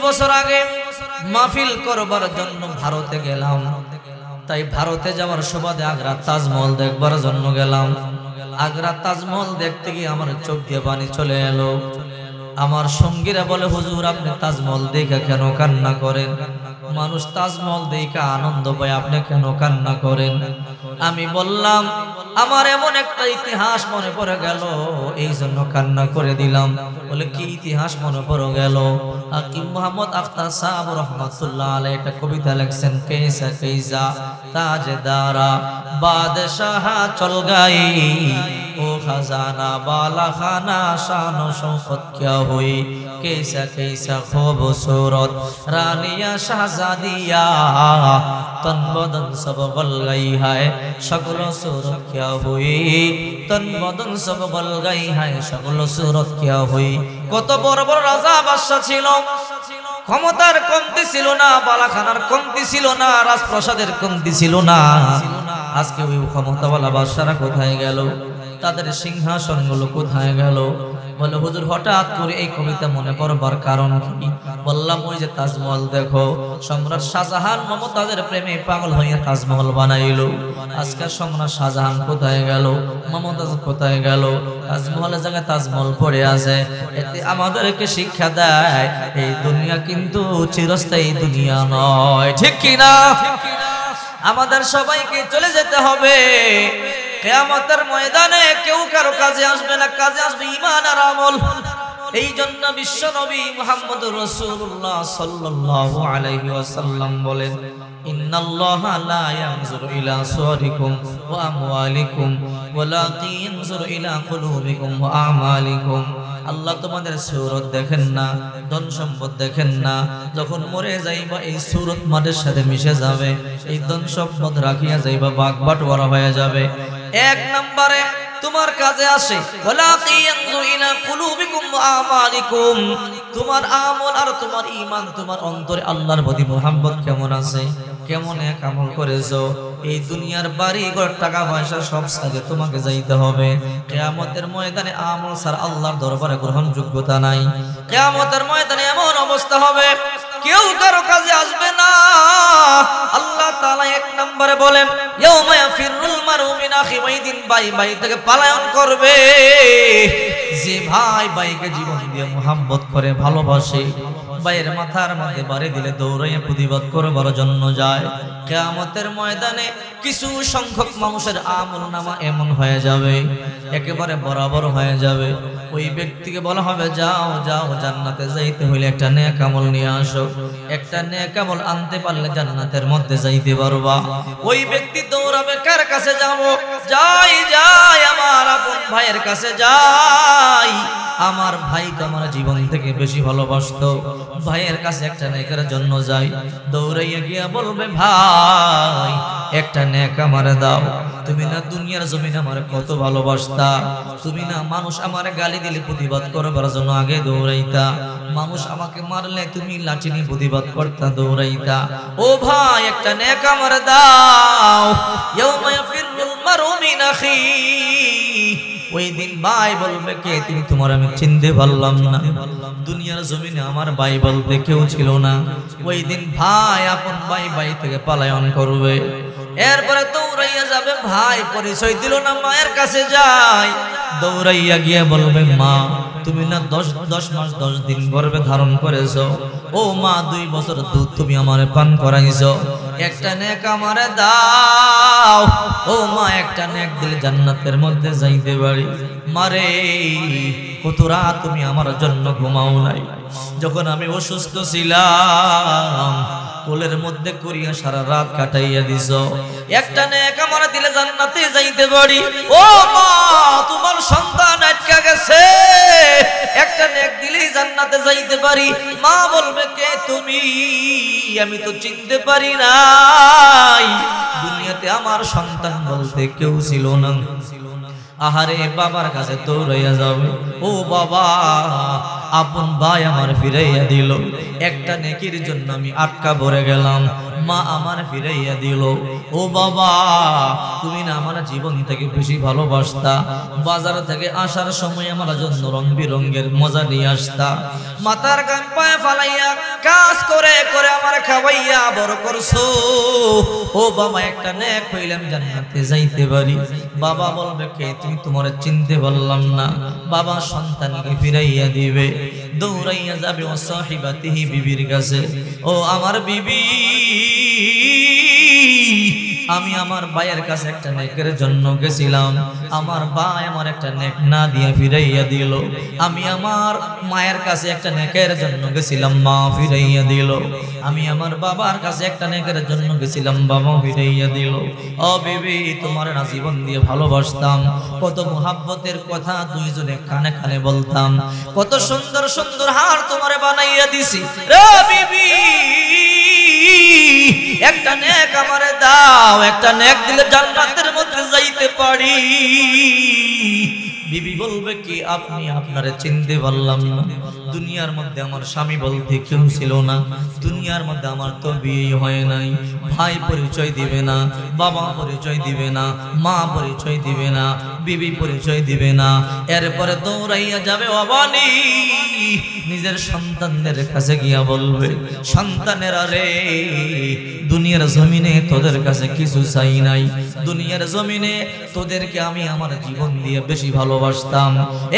বছর আগে মাহফিল করবার জন্য ভারতে গেলাম। তাই ভারতে যাওয়ার সুবাদে আগ্রা তাজমহল দেখবার জন্য গেলাম। আগ্রা তাজমহল দেখতে গিয়ে আমার চোখ দিয়ে পানি চলে এলো। আমার সঙ্গীরা বলে, হুজুর আপনি তাজমহল দেখে কেন কান্না করেন? মানুষ তাজমহল দেখে আনন্দ পায়, আপনি কেন কান্না করেন? আমি বললাম, আমার এমন একটা ইতিহাস মনে পড়ে গেল, এই জন্য কান্না করে দিলাম। বলে, কি ইতিহাস মনে পড়ে গেল? হাকিম মোহাম্মদ আখতার সাহেব রহমাতুল্লাহ আলাইহি একটা কবিতা লিখছেন, কেসা কেসা তাজদারা বাদশাহ চল গাই, ও খাজানা বালা খানা শান ও শৌকত क्या हुई, कैसा कैसा खूबसूरत रानिया शहजादिया, तन बदन सब गल गई है शक्ल सूरत क्या हुई, तन बदन सब गल गई है शक्ल सूरत क्या हुई। কত বড় বড় রাজা বাদশা ছিল, ক্ষমতার কমতি ছিল না, বালাখানার কমতি ছিল না, রাজপ্রাসাদের কমতি ছিল না। আজকে ওই ক্ষমতাওয়ালা বাদশারা কোথায় গেল? তাদের সিংহাসনগুলো কোথায় গেল? বলে, হুজুর হঠাৎ করে এই কবিতা মনে পড়বার কারণ কি? বললাম, ওই যে তাজমহল দেখো, সম্রাট শাহজাহান মমতাজের প্রেমে পাগল হয়ে তাজমহল বানাইলো। আজকে সম্রাট শাহজাহান কোথায় গেল? মমতাজ কোথায় গেল? তাজমহলের জায়গায় তাজমহল পড়ে আছে। এতে আমাদেরকে শিক্ষা দেয়, এই দুনিয়া কিন্তু চিরস্থায়ী দুনিয়া নয়। ঠিক কিনা? আমাদের সবাইকে চলে যেতে হবে। কিয়ামতের ময়দানে কেউ কারো কাজে আসবে না, কাজে আসবে ঈমান আর আমল। এই জন্য বিশ্ব নবী মুহাম্মদুর রাসূলুল্লাহ সাল্লাল্লাহু আলাইহি ওয়াসাল্লাম বলেন, ইন্নাল্লাহা লা ইয়ানজুরু ইলা সুওয়ারিকুম ওয়া আমওয়ালিকুম ওয়ালাকিন ইয়ানজুরু ইলা কুলুবিকুম ওয়া আমালিকুম। আল্লাহ তোমাদের সূরত দেখেন না, ধন সম্পদ দেখেন না। যখন মরে যাইবা এই সূরত মাটির সাথে মিশে যাবে, এই ধন সম্পদ রাখিয়া যাইবা, ভাগ বাটোয়ারা হয়ে যাবে। এক নম্বরে তোমার কাজে আসে তোমার আমল আর তোমার ঈমান, তোমার অন্তরে আল্লাহর প্রতি মুহাব্বত কেমন আছে, কেমন এক আমল করেছো। এই দুনিয়ার বাড়ি ঘর টাকা পয়সা সব সাথে তোমাকে যাইতে হবে। কিয়ামতের ময়দানে আমল ছাড়া আল্লাহর দরবারে গ্রহণযোগ্যতা নাই। কিয়ামতের ময়দানে এমন অবস্থা হবে, কেউ কারো কাজে আসবে না। আল্লাহ তাআলা এক নম্বরে বলেন, ইয়াউমা ইয়াফিরুল মারউ মিন আখি, ওই দিন ভাই ভাই থেকে পলায়ন করবে। যে ভাই ভাইকে জীবন দিয়ে মুহাব্বত করে, ভালোবাসে, ভাইয়ের মাথার মধ্যে বাড়ি দিলে দৌড়াইয়া প্রতিবাদ করবার জন্য যায়। কিয়ামতের ময়দানে কিছু সংখ্যক মানুষের আমলনামা এমন হয়ে যাবে, একেবারে বরাবর হয়ে যাবে। ওই ব্যক্তিকে বলা হবে, যাও যাও, জান্নাতে যাইতে হইলে একটা নেক আমল নিয়ে আসো। একটা নেক আমল আনতে পারলে জান্নাতের মধ্যে যাইতে পারবা। ওই ব্যক্তি দৌড়াবে, কার কাছে যাব? যাই যাই, আমার আপন ভাইয়ের কাছে যাই। আমার ভাইকে আমার জীবন থেকে বেশি ভালোবাসতো, ভাইয়ের কাছে একটা নেকের জন্য যাই। দৌড়াইয়া গিয়া বলবে, ভাই একটা নেক আমার দাও। তুমি না দুনিয়ার জমিনে আমার কত ভালোবাসতা, তুমি না মানুষ আমার গালি দিলে প্রতিবাদ করবার জন্য আগে দৌড়াইতা, মানুষ আমাকে মারলে তুমি লাঠি নিয়ে প্রতিবাদ করতা, দৌড়াইতা। ও ভাই একটা নেক আমার দাও। ইয়াউমা ইয়াফিরুল মারউ মিন আখি, ওই দিন ভাই বলবে, কে তুমি? তোমার আমি চিনতে পারলাম না। দুনিয়ার জমিনে আমার ভাই বলতে কেউ ছিল না। ওই দিন ভাই আপন ভাই ভাই থেকে পলায়ন করবে। এরপরে দৌড়াইয়া যাবে, ভাই পরিচয় দিল না, মায়ের কাছে যায়। দৌড়াইয়া গিয়ে বলবে, মা তুমি না 10 মাস 10 দিন গর্ভে ধারণ করেছো। ও মা 2 বছর দুধ তুমি আমারে পান করাইছো। একটা নেক আমারে দাও। ও মা একটা নেক দিলে জান্নাতের মধ্যে যাইতে পারি। মারে কত রাত তুমি আমার জন্য ঘুমাও নাই। যখন আমি অসুস্থ ছিলাম কোলের মধ্যে করিয়া সারা রাত কাটাইয়া দিছ। একটা নেক আমার দিলে জান্নাতে যাইতে পারি। ও মা তোমার সন্তান আটকা গেছে, একটা নেক দিলেই জান্নাতে যাইতে পারি। মা বলবে, কে তুমি? আমি তো চিনতে পারি নাই। দুনিয়াতে আমার সন্তান বলতে কেউ ছিল না। আহারে বাবার কাছে দৌড়াইয়া যাবে, ও বাবা আপন ভাই আমার ফিরাইয়া দিল, একটা নেকির জন্য আমি আটকা পড়ে গেলাম, মা আমার ফিরাইয়া দিল। ও বাবা তুমি না আমার জীবন থেকে বেশি ভালোবাসতা, বাজার থেকে আসার সময় আমার জন্য রং বিরঙ্গের মজা নিয়ে আসতা, মাথার গান পায়ে ফালাইয়া কাজ করে করে আমার খাওয়াইয়া বড় করছো। ও বাবা একটা নেক হইলে আমি জান্নাতে যাইতে পারি। বাবা বলবে কে তুমি, তোমার চিনতে পারলাম না। বাবা সন্তানকে ফিরাইয়া দিবে, দৌড়াইয়া যাবে ও সাহিবাতিহি বিবির কাছে, ও আমার বিবি আমি আমার ভাইয়ের কাছে একটা নেকের জন্য গেছিলাম, আমার ভাই আমার একটা নেক না দিয়ে ফিরাইয়া দিল। আমি আমার মায়ের কাছে একটা নেকের জন্য গেছিলাম, মা ফিরাইয়া দিল। আমি আমার বাবার কাছে একটা নেকের জন্য গেছিলাম, বাবা ফিরাইয়া দিল। ও বিবি তোমার না জীবন দিয়ে ভালোবাসতাম, কত মুহাব্বতের কথা দুইজনে কানে কানে বলতাম, কত সুন্দর সুন্দর হার তোমারে বানাইয়া দিছি রে বিবি, একটা নেক আমারে দাও, একটা নেক দিলে জান্নাতের মধ্যে যাইতে পারি। বিবি বলবে কি আপনি, আপনারে চিনতে পারলাম না। দুনিয়ার মধ্যে আমার স্বামী বলতে কেউ ছিল না, দুনিয়ার মধ্যে আমার তো বিয়ে হয় নাই, ভাই পরিচয় দিবে না, বাবা পরিচয় দিবে না, মা পরিচয় দিবে না, বিবি পরিচয় দিবে না। এরপরে দৌড়াইয়া যাবে অবানি, নিজের সন্তানদের কাছে গিয়া বলবে সন্তানেরা রে দুনিয়ার জমিনে তোদের কাছে কিছু চাই নাই, দুনিয়ার জমিনে তোদেরকে আমি আমার জীবন দিয়ে বেশি ভালোবাসতাম।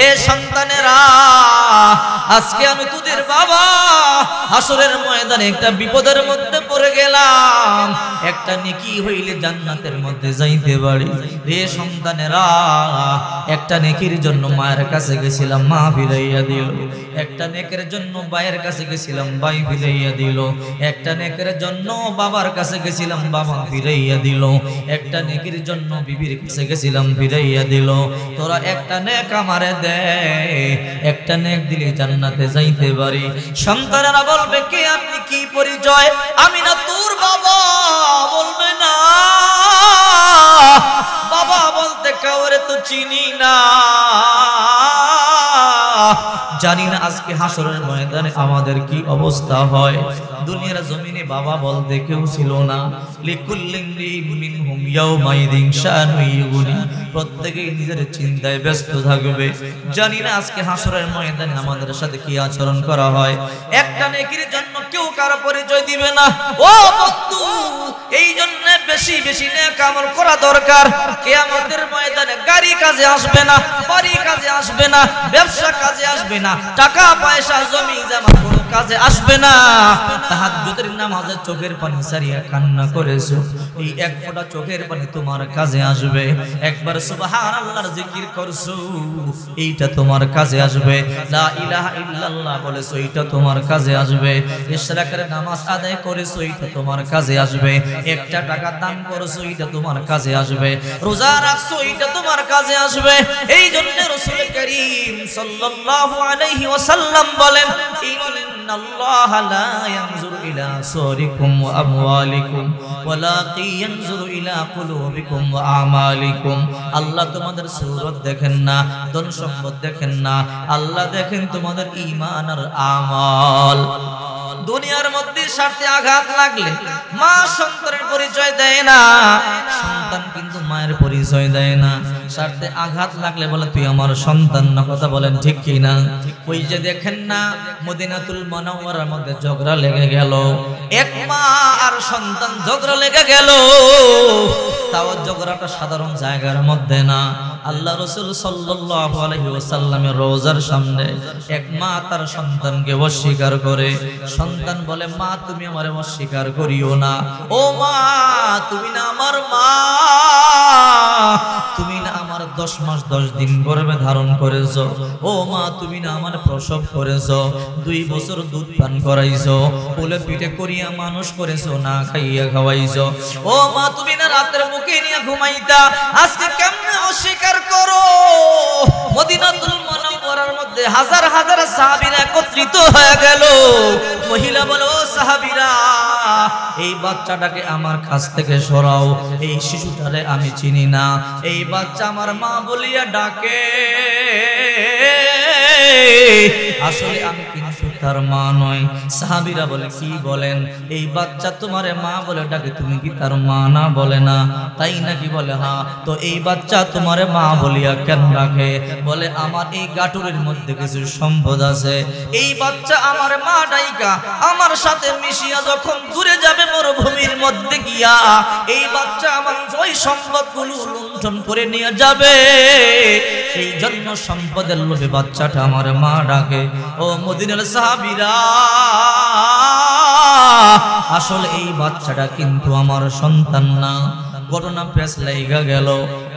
এ সন্তানেরা আজকে আমি তোদের বাবা, হাসরের ময়দানে একটা বিপদের মধ্যে পড়ে গেলাম, একটা নেকি হইলে জান্নাতের মধ্যে যাইতে পারি। এ সন্তানেরা একটা নেকির জন্য মায়ের কাছে গেছিলাম, মা ফিরাইয়া দিল, একটা নেকের জন্য ভাইয়ের কাছে গেছিলাম, ভাই ফিরাইয়া দিল, একটা নেকের জন্য বাবার কাছে গেছিলাম, বাবা ফিরাইয়া দিল, একটা নেকির জন্য বিবির কাছে গেছিলাম, ফিরাইয়া দিল। তোরা একটা নেক আমারে দে, একটা নেক দিলে জান্নাতে যাইতে পারি। সন্তানেরা বলবে কে আপনি, কি পরিচয়? আমি না তোর বাবা। বলবে না বাবা বলতে কাউরে তো চিনি না। জানি না আজকে হাসরের ময়দানে আমাদের কি অবস্থা হয়। দুনিয়ার জমিনে বাবা বলতে কেউ ছিল না। লিকুল্লিন মিনহুম ইয়াউমাইদিন শানু ইগুনি, প্রত্যেকেই নিজের চিন্তায় ব্যস্ত থাকবে। জানি না আজকে হাসরের ময়দানে আমাদের সাথে কি আচরণ করা হয়। একটা নেকির জন্য কেউ কারো পরিচয় দিবে না। ও বন্ধু, এই জন্য বেশি বেশি নেক আমল করা দরকার। কিয়ামতের ময়দানে গাড়ি কাজে আসবে না, বাড়ি কাজে আসবে না, ব্যবসা কাজে আসবে না, টাকা পয়সা জমি জমা কোনো কাজে আসবে না। তাহাজ্জুদের নামাজে চোখের পানি সারিয়া কান্না করেছো, এই এক ফোঁটা চোখের পানি তোমার কাজে আসবে। একবার সুবহানাল্লাহর জিকির করছো, এইটা তোমার কাজে আসবে। লা ইলাহা ইল্লাল্লাহ বলেছো, এইটা তোমার কাজে আসবে। ইশরাকের নামাজ আদায় করেছো, এইটা তোমার কাজে আসবে। একটা টাকা দান করেছো, এইটা তোমার কাজে আসবে। রোজা রাখছো, এইটা তোমার কাজে আসবে। এই জন্য রাসূল করিম সাল্লাল্লাহু আলাইহি ওয়াসাল্লাম বলেন, ইন্নাল্লাহা লা ইয়ানজুরু ইলা সুরিকুম ওয়া আমওয়ালিকুম ওয়ালাকিন ইয়ানজুরু ইলা কুলুবিকুম ওয়া আমালিকুম। আল্লাহ তোমাদের সূরত দেখেন না, ধন সম্পদ দেখেন না, আল্লাহ দেখেন তোমাদের ঈমান আর আমল। দুনিয়ার মধ্যে স্বার্থে আঘাত লাগলে মা সন্তানের পরিচয় দেয় না, সন্তান কিন্তু মায়ের পরিচয় দেয় না। স্বার্থে আঘাত লাগলে বলে তুই আমার সন্তান না। কথা বলেন ঠিক কি না? ওই যে দেখেন না মদিনাতুল মুনাওয়ারার মধ্যে ঝগড়া লেগে গেল, এক মা আর সন্তান ঝগড়া লেগে গেল। তাও ঝগড়াটা সাধারণ জায়গার মধ্যে না, আল্লাহ রাসূল সাল্লাল্লাহু আলাইহি ওয়াসাল্লামের রওজার সামনে এক মা তার সন্তানকে অস্বীকার করে। সন্তান বলে, মা তুমি আমারে অস্বীকার করিও না। ও মা, তুমি না আমার মা, তুমি না আমার 10 মাস 10 দিন গর্ভে ধারণ করেছো। ও মা, তুমি না আমার প্রসব করেছো, 2 বছর দুধ পান করাইছো, কোলে পিঠে করিয়া মানুষ করেছো, না খাইয়া খাওয়াইছো। ও মা, তুমি না রাতের মুখে নিয়ে ঘুমাইতা, আজকে কেমনে অস্বীকার করো? মদিনাতুল মুনাওয়ারার মধ্যে হাজার হাজার সাহাবীরা একত্রিত হয়ে গেল। মহিলা বলে, ও সাহাবীরা এই বাচ্চাটাকে আমার কাছ থেকে সরাও, এই শিশুটারে আমি চিনি না, এই বাচ্চা আমার মা বলিয়া ডাকে, আসলে আমি কিন্তু তার মা নয়। সাহাবীরা বলে কি বলেন, এই বাচ্চা তোমারে মা বলে ডাকে, তুমি কি তার মা না? বলে না। তাই নাকি? বলে হ্যাঁ। তো এই বাচ্চা তোমারে মা বলিয়া কেন ডাকে? বলে আমার এই গাটুরের মধ্যে কিছু সম্পদ আছে, এই বাচ্চা আমার মা ডাইকা আমার সাথে মিশিয়া যখন দূরে যাবে মরুভূমির মধ্যে গিয়া, এই বাচ্চা আমার ওই সম্পদগুলো লুণ্ঠন করে নিয়ে যাবে, এই জন্য সম্পদের লোভে বাচ্চাটা আমার মা ডাকে। ও মদিনার সাহাবীরা, আসলে এই বাচ্চাটা কিন্তু আমার সন্তান না। ঘটনা পেশ লাইগা গেল।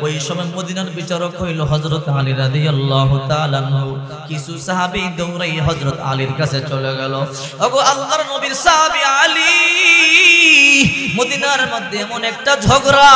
ওই সময় মদিনার বিচারক হইল হযরত আলী রাদিয়াল্লাহু তাআলা আনহু। কিছু সাহাবী দৌড়াই হযরত আলীর কাছে চলে গেল। ওগো আল্লাহর নবীর সাহাবী আলী, মদিনার মধ্যে এমন একটা ঝগড়া,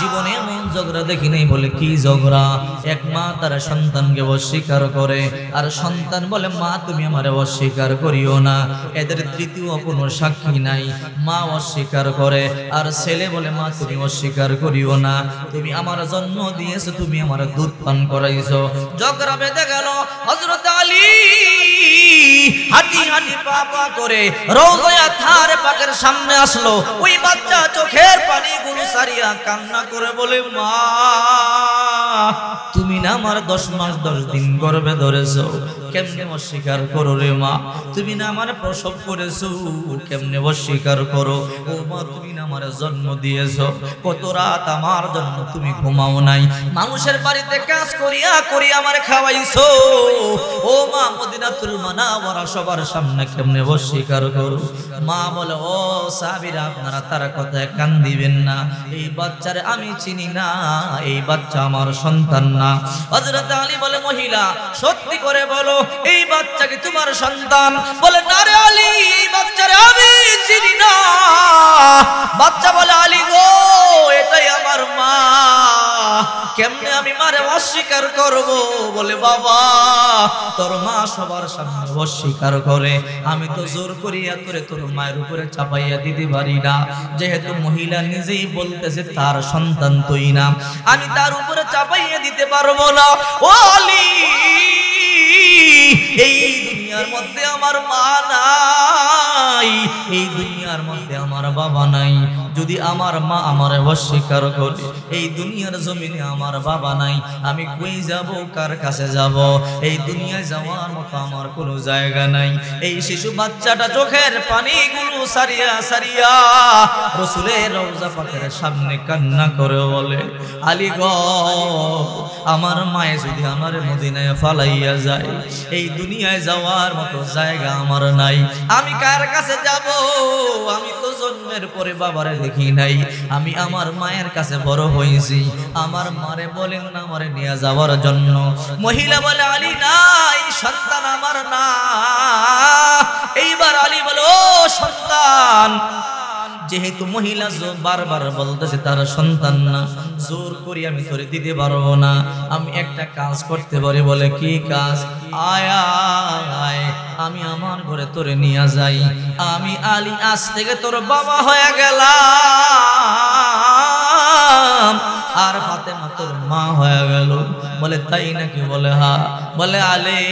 জীবনে এমন ঝগড়া দেখি নাই। বলে কি ঝগড়া? এক মা তার সন্তানকে অস্বীকার করে, আর সন্তান বলে মা তুমি আমারে অস্বীকার করিও না, এদের তৃতীয় কোনো সাক্ষী নাই। মা অস্বীকার করে, আর ছেলে বলে মা তুমি অস্বীকার করিও না, তুমি আমার জন্ম দিয়েছো, তুমি আমার দুধ পান করাইছো। ঝগড়া বেঁধে গেল। হযরত আলী হাঁটি হাঁটি পা পা করে রওজা থার পাকের সামনে আসলো। ওই বাচ্চা চোখের পানি গুলো সারিয়া কান্না করে বলে মা তুমি না আমার 10 মাস 10 দিন গর্ভে ধরেছো, কেমনে অস্বীকার করো রে মা? তুমি না আমার প্রসব করেছো, কেমনে অস্বীকার করো? ও মা তুমি না আমার জন্ম দিয়েছো, কত রাত আমার জন্য তুমি ঘুমাও নাই, মানুষের বাড়িতে কাজ করিয়া করিয়া আমার খাওয়াইছো। ও মা মদিনাতুল মুনাওয়ারা সবার সামনে কেমনে অস্বীকার করো? মা বলে ও সাহাবীরা আপনারা তার কথায় কান দিবেন না, এই বাচ্চারে আমি চিনি না, এই বাচ্চা আমার সন্তান না। হযরত আলী বলে মহিলা সত্যি করে বলো, এই বাচ্চা কি তোমার সন্তান? বলে না রে আলী, এই বাচ্চারে আমি চিনি না। বাচ্চা বলে আলী গো, এটাই আমার মা, কেমনে আমি মারে অস্বীকার করব? বলে বাবা তোর মা সবার সামনে অস্বীকার করে, আমি তো জোর করিয়া করে তোর মায়ের উপরে চাপাইয়া দিতে পারি না, যেহেতু মহিলা নিজেই বলতেছে তার সন্তান তুই না, আমি তার উপরে চাপাইয়া দিতে পারবো না। ও আলী, এই দুনিয়ার মধ্যে আমার মা নাই, এই দুনিয়ার মধ্যে আমার বাবা নাই, যদি আমার মা আমারে অস্বীকার করে, এই দুনিয়ার জমিনে আমার বাবা নাই, আমি কই যাব, কার কাছে যাব? এই দুনিয়ায় যাওয়ার মতো আমার কোনো জায়গা নাই। এই শিশু বাচ্চাটা চোখের পানিগুলো সারিয়া সারিয়া রাসূলের রওজা পাকের সামনে কান্না করে বলে আলী গো, আমার মায়ে যদি আমার মদিনায় ফালাইয়া যায়, এই দুনিয়ায় যাওয়ার মতো জায়গা আমার নাই, আমি কার কাছে যাব? আমি তো জন্মের পরে বাবারে দেখি নাই, আমি আমার মায়ের কাছে বড় হয়েছি, আমার মারে বলেন না আমারে নিয়ে যাওয়ার জন্য। মহিলা বলে আলী নাই, সন্তান আমার না। এইবার আলী বলে ও সন্তান, যেহেতু মহিলা বারবার বলতেছে তার সন্তান না, জোর করি আমি তোরে দিতে পারবো না, আমি একটা কাজ করতে পারি। বলে কি কাজ? আয় আয়, আমি আমার ঘরে তোরে নিয়ে যাই, আমি আলী আজ থেকে তোর বাবা হয়ে গেলাম, আর ফাতেমা তোর মা হয়ে গেল। বলে তাই নাকি? বলে হ্যাঁ। বলে আলী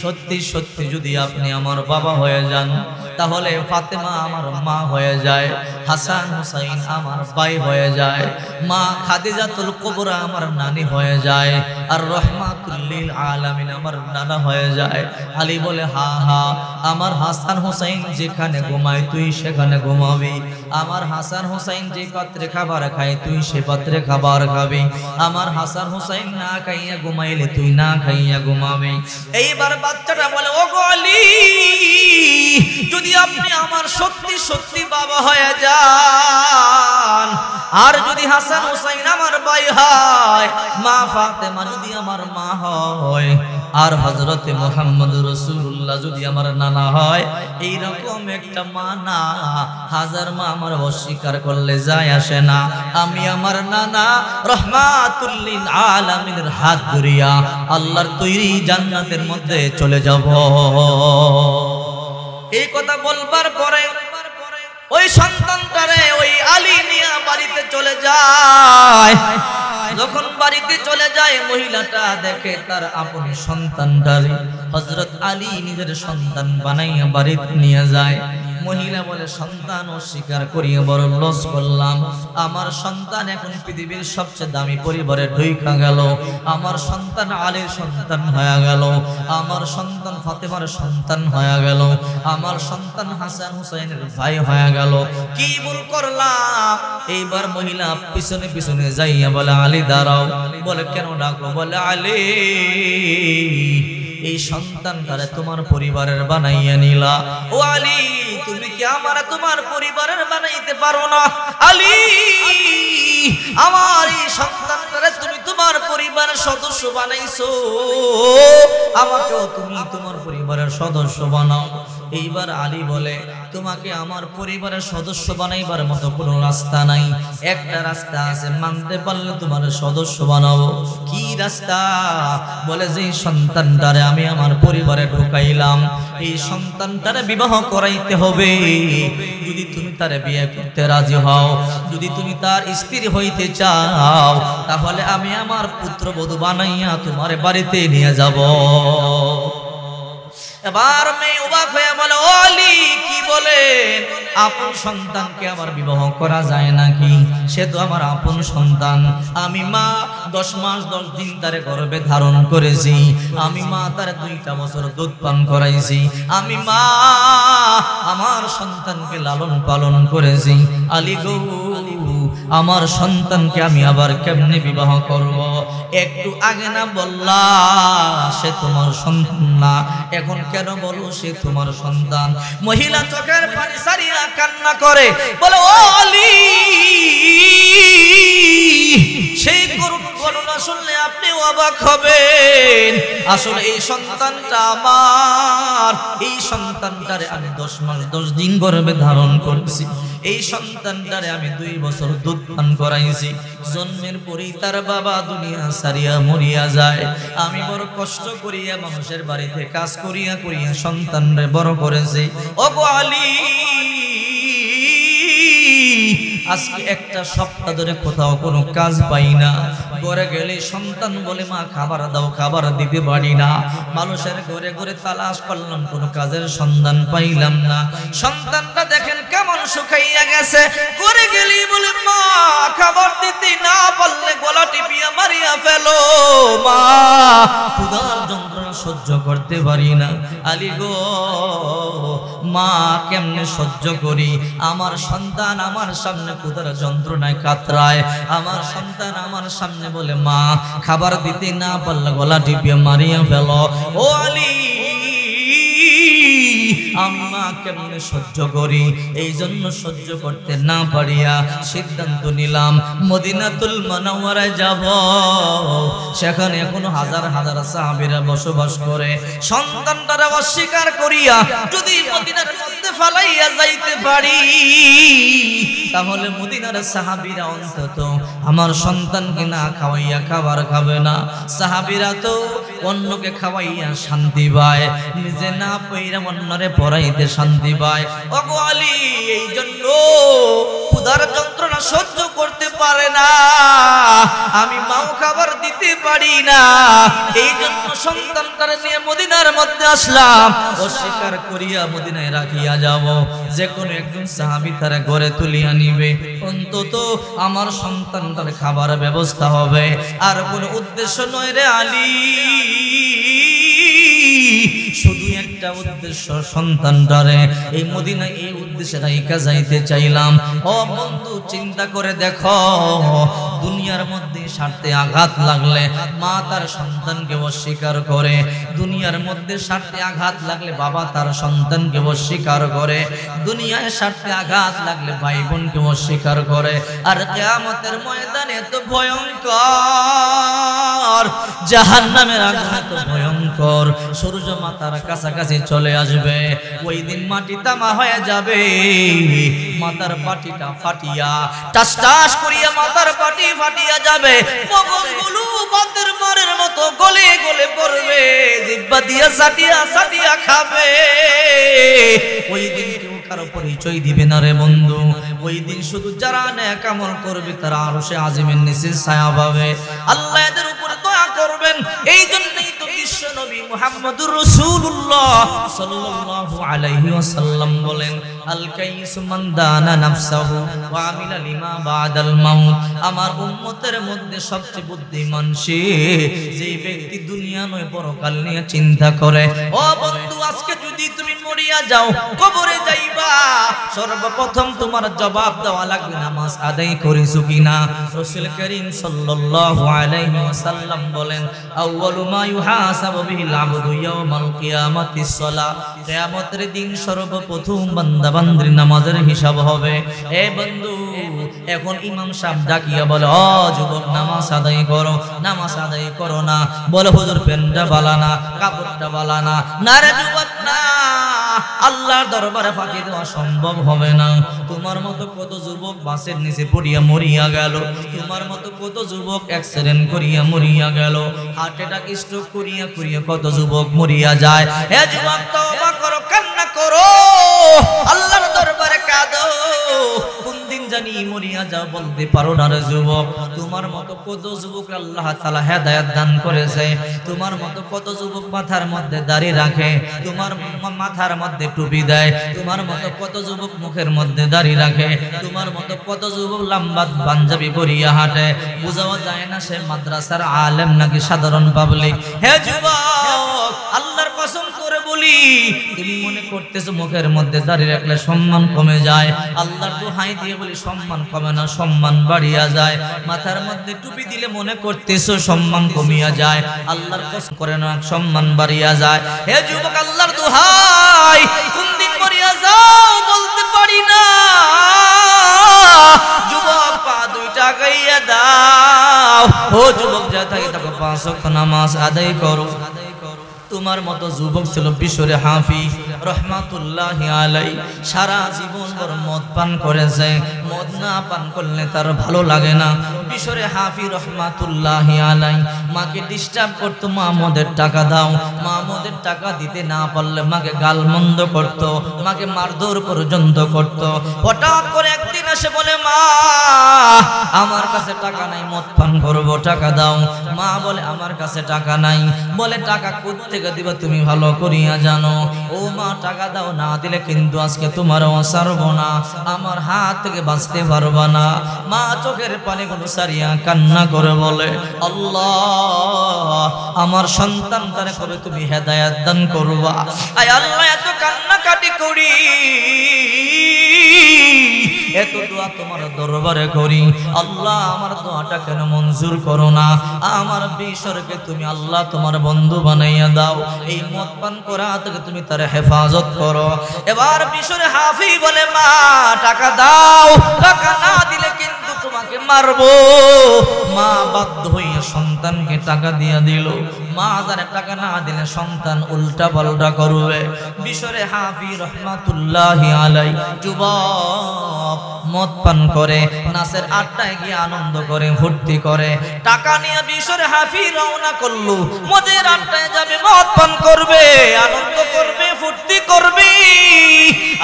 সত্যি সত্যি যদি আপনি আমার বাবা হয়ে যান, তাহলে ফাতেমা আমার মা হয়ে যায়, হাসান হুসাইন আমার ভাই হয়ে যায়, মা খাদিজাতুল কুবরা আমার নানি হয়ে যায়, আর রহমাতুল লিল আলামিন আমার নানা হয়ে যায়। আলী বলে হা হা, আমার হাসান হুসাইন যেখানে ঘুমায় তুই সেখানে ঘুমাবি, আমার হাসান হুসাইন যে পাত্রে খাবার খায় তুই সে পাত্রে খাবার খাবি, আমার হাসান হুসাইন না খাইয়া ঘুমাইলে তুই না খাইয়া ঘুমাবি। এইবার বাচ্চাটা বলে ও গো আলী, যদি আপনি আমার সত্যি সত্যি বাবা হয়ে যান, আর যদি হাসান হুসাইন আমার ভাই হয়, মা ফাতেমা যদি আমার মা হয়, আর হযরতে মুহাম্মদ রাসূলুল্লাহ যদি আমার নানা হয়, এইরকম একটা মা না হাজার মা আমার অস্বীকার করলে যায় আসে না। আমি আমার নানা রহমাতুল লিল আলামিনের হাত ধরিয়া আল্লাহর তৈরি জান্নাতের মধ্যে চলে যাব। এই কথা বলবার পরে ওই সন্তানটারে ওই আলী নিয়া বাড়িতে চলে যায়। যখন বাড়িতে চলে যায় মহিলাটা দেখে তার আপন সন্তানটারে হযরত আলী নিজের সন্তান বানাইয়া বাড়িতে নিয়ে যায়। মহিলা বলে সন্তান অস্বীকার করিয়ে বড় লস করলাম, আমার সন্তান এখন পৃথিবীর সবচেয়ে দামি পরিবারে ঢুইকা গেল, আমার সন্তান আলীর সন্তান হয়ে গেল, আমার সন্তান ফাতেমার সন্তান হয়ে গেল, আমার সন্তান হাসান হুসাইনের ভাই হয়ে গেল, কি ভুল করলাম। এইবার মহিলা পিছনে পিছনে যাইয়া বলে আলী দাঁড়াও। বলে কেন ডাকো? বলে আলী এই সন্তানটারে তোমার পরিবারের বানাইয়া নিলা। ও আলী তুমি কি আমার তোমার পরিবারের বানাইতে পারো না? আলী আমার এই সন্তানটারে তুমি তোমার পরিবারের সদস্য বানাইছো, আমাকেও তুমি তোমার পরিবারের সদস্য বানাও। এইবার আলী বলে তোমাকে আমার পরিবারের সদস্য বানাইবার মতো কোনো রাস্তা নাই, একটা রাস্তা আছে, মানতে পারলে তোমার সদস্য বানাবো। কি রাস্তা? বলে যে সন্তানটারে আমি আমার পরিবারে ঢুকাইলাম এই সন্তানটারে বিবাহ করাইতে হবে। যদি তুমি তারে বিয়ে করতে রাজি হও, যদি তুমি তার স্ত্রী হইতে চাও, তাহলে আমি আমার পুত্রবধূ বানাইয়া তোমার বাড়িতে নিয়ে যাব। এবার মেয়ে অবাক হয়ে বলে ও আলী কি বলেন? আপন সন্তানকে আবার বিবাহ করা যায় নাকি? সে তো আমার আপন সন্তান, আমি মা 10 মাস 10 দিন তারে গর্ভে ধারণ করেছি, আমি মা তার 2টা বছর দুধ পান করাইছি, আমি মা আমার সন্তানকে লালন পালন করেছি। আলী গো আমার সন্তানকে আমি আবার কেমনে বিবাহ করব? একটু আগে না বললা সে তোমার সন্তান না, এখন কেন বলো সে তোমার সন্তান? মহিলা চোখের পানি সারিয়া কান্না করে বলে ও আলী সেই করুণ ঘটনা শুনলে আপনি অবাক হবেন। আসলে এই সন্তানটা আমার, এই সন্তানটারে আমি 10 মাস 10 দিন গর্ভে ধারণ করেছি, এই সন্তানটারে আমি 2 বছর দুধ পান করাইছি। জন্মের পরেই তার বাবা দুনিয়া সারিয়া মরিয়া যায়, আমি বড় কষ্ট করিয়া মানুষের বাড়িতে কাজ করিয়া করিয়া সন্তানরে বড় করেছি। ওগো আলী আজকে একটা সপ্তাহ ধরে কোথাও কোনো কাজ পাই না, ঘরে গেলে সন্তান বলে মা খাবার দাও, খাবার দিতে পারি না। মানুষের ঘরে ঘরে তালাশ করলাম, কোনো কাজের সন্ধান পাইলাম না। সন্তানটা দেখেন কেমন শুকাইয়া গেছে, ঘরে গেলেই বলে মা খাবার দিতে না পারলে গলা টিপিয়া মারিয়া ফেলো, মা ক্ষুধার যন্ত্রণা সহ্য করতে পারি না। আলী গো মা কেমনে সহ্য করি? আমার সন্তান আমার সামনে ক্ষুধার যন্ত্রণায় কাতরায়, আমার সন্তান আমার সামনে বলে মা খাবার দিতে না পারলে গলা টিপিয়ে মারিয়া ফেলো। ও আলী আম্মা কেমনে সহ্য করি? এই জন্য সহ্য করতে না পারিয়া সিদ্ধান্ত নিলাম মদিনাতুল মুনাওয়ারায় যাব। সেখানে এখনো হাজার হাজার সাহাবীরা বসবাস করে। সন্তানটারা অস্বীকার করিয়া যদি মদিনার মধ্যে ফালাইয়া যাইতে পারি, তাহলে মদিনার সাহাবীরা অন্তত আমার সন্তানকে না খাওয়াইয়া খাবার খাবে না। সাহাবীরা তো অন্যকে খাওয়াইয়া শান্তি পায়, নিজে না পইরা অন্যরে পড়াইতে শান্তি পায়। ওগো আলী এই জন্য ক্ষুধার যন্ত্রণা সহ্য করতে পারে না, আমি মাও খাবার দিতে পারি না, এই জন্য সন্তানটারে নিয়ে মদিনার মধ্যে আসলাম। অস্বীকার করিয়া মদিনায় রাখিয়া যাব, যে কোনো একজন সাহাবী তারা ঘরে তুলিয়া নিবে, অন্তত আমার সন্তানটার খাবার ব্যবস্থা হবে। আর কোনো উদ্দেশ্য নয় রে আলী, শুধু একটা উদ্দেশ্য, সন্তানটারে এই মদিনা এই উদ্দেশ্যে রাইখা যাইতে চাইলাম। ও বন্ধু চিন্তা করে দেখো, দুনিয়ার মধ্যে স্বার্থে আঘাত লাগলে মা তার সন্তানকে অস্বীকার করে, দুনিয়ার মধ্যে স্বার্থে আঘাত লাগলে বাবা তার সন্তানকে অস্বীকার করে, দুনিয়ায় স্বার্থে আঘাত লাগলে ভাই বোনকে অস্বীকার করে। আর কিয়ামতের ময়দানে তো ভয়ঙ্কর, জাহান্নামের আগুন তো ভয়ঙ্কর, সূর্য মাথার কাছাকাছি চলে আসবে, ওই দিন মাটি তামা হয়ে যাবে, মাথার পাটিটা ফাটিয়া টাস টাস করিয়া মাথার পাটি ফাটিয়া যাবে, মগজগুলো বাতের মারের মতো গলে গলে পড়বে, জিহ্বা দিয়া সাটিয়া সাটিয়া খাবে। ওই দিন কেউ কারো পরিচয় দিবে না রে বন্ধু। ওই দিন শুধু যারা নেক আমল করবে তারা আরশে আজিমের নিচে ছায়া পাবে, আল্লাহ এদের উপরে দয়া করবেন। এই জন্যই তো বিশ্ব নবী মুহাম্মদুর রাসূলুল্লাহ সাল্লাল্লাহু আলাইহি ওয়াসাল্লাম বলেন, আল কাইসু মান দানা নাফসাহু ওয়া আমিলা লিমা বাদাল মাউত। আমার উম্মতের মধ্যে সবচেয়ে বুদ্ধিমান সে যে ব্যক্তি দুনিয়া নয় পরকাল নিয়ে চিন্তা করে। ও বন্ধু, আজকে যদি তুমি মরিয়া যাও, কবরে যাইবা, সর্বপ্রথম তোমার জবাব দেওয়া লাগবে নামাজ আদায় করেছো কিনা। রাসূল করিম সাল্লাল্লাহু আলাইহি ওয়াসাল্লাম বলেন, আউয়ালু মা ইউহাসাবু বিহিল আবদু ইয়াউমাল কিয়ামাতিস সালাহ। কিয়ামতের দিন সর্বপ্রথম বান্দা বান্দির নামাজের হিসাব হবে। এ বন্ধু, এখন ইমাম সাহেব ডাকিয়া বলে, ও যুবক, নামাজ আদায় করো। নামাজ আদায় করো না, বলে হুজুর পেনটা বালানা, কাপড়টা বালানা। না রে যুবক, না, আল্লাহর দরবারে ফাঁকি দেওয়া সম্ভব হবে না। তোমার মতো কত যুবক বাসের নিচে পড়িয়া মরিয়া গেল, তোমার মতো কত যুবক অ্যাক্সিডেন্ট করিয়া মরিয়া গেল, হার্ট অ্যাটাক স্ট্রোক করিয়া করিয়া কত যুবক মরিয়া যায়। হে যুবক, তওবা করো, কান্না করো, আল্লাহর দরবারে কাঁদো। কোন দিন জানি মরিয়া যাও বলতে পারো না রে যুবক। তোমার মতো কত যুবক আল্লাহ তাআলা হেদায়েত দান করেছে। তোমার মতো কত যুবক মাথার মধ্যে দাড়ি রাখে, তোমার মাথার মধ্যে টুপি দেয়। তোমার মতো কত যুবক মুখের মধ্যে দাড়ি রাখে। তোমার মতো কত যুবক লম্বা পাঞ্জাবি পরিয়া হাঁটে। বুঝাও যায় না সে মাদ্রাসার আলেম নাকি সাধারণ পাবলিক। হে যুবক, আল্লাহর কসম করে বলি, তুমি মনে করতেছো মুখের মধ্যে দাড়ি রাখলে সম্মান কমে যায়। আল্লাহর দোহাই দিয়ে বলি, সম্মান কমে না, সম্মান বাড়িয়া যায়। মাথার মধ্যে টুপি দিলে মনে করতেছো সম্মান কমিয়া যায়। আল্লাহর কসম করে না, সম্মান বাড়িয়া যায়। হে যুবক, আল্লাহর দোহাই, কোন দিন মরিয়া যাও বলতে পারি না। যুবক, পা দুইটা গাইয়া দাও। ও যুবক, যা থাকে তাকে 5 ওয়াক্ত নামাজ আদায় করো। তোমার মতো যুবক ছিল বিশরে হাফি রহমাতুল্লাহি আলাই। সারা জীবন ভর মদ পান করেছে, মদ না পান করলে তার ভালো লাগে না। বিশরে হাফি রহমাতুল্লাহি আলাই মাকে ডিস্টার্ব করতো, মা মদের টাকা দাও। মা মদের টাকা দিতে না পারলে মাকে গালমন্দ করত, মাকে মারধর পর্যন্ত করত। হঠাৎ করে একদিন এসে বলে, মা আমার কাছে টাকা নাই, মদ পান করবো, টাকা দাও। মা বলে, আমার কাছে টাকা নাই। বলে, টাকা কোথা থেকে দিবা তুমি ভালো করিয়া জানো। ও মা, টাকা দাও, না দিলে কিন্তু আজকে তোমার ছাড়বো না, আমার হাত থেকে বাঁচতে পারবা না। মা চোখের পানি গুলো সারিয়া কান্না করে বলে, আল্লাহ, আমার সন্তানটারে করে তুমি হেদায়েত দান করবা। আয় আল্লাহ, এত কান্নাকাটি করি, এত দোয়া তোমার দরবারে করি, আল্লাহ আমার দোয়াটা কেন মঞ্জুর করো না? আমার বিশ্বরকে তুমি আল্লাহ তোমার বন্ধু বানাইয়া দাও। এই মদ পান করা থেকে তুমি তার হেফাজত করো। এবার বিশ্বরে হাফি বলে, মা টাকা দাও, টাকা না দিলে কিন্তু তোমাকে মারবো। মা বাধ্য হইয়া সন্তানকে টাকা দিয়া দিল। মা জানে টাকা না দিলে সন্তান উল্টা পাল্টা করবে। বিশ্বরে হাফি রহমাতুল্লাহি আলাই যুবক মদ পান করে, নাচের আড্ডায় গিয়ে আনন্দ করে, ফুর্তি করে। টাকা নিয়ে বিশ্বরে হাফি রওনা করলো, মদের আড্ডায় যাবে, মদ পান করবে, আনন্দ করবে, ফুর্তি করবে।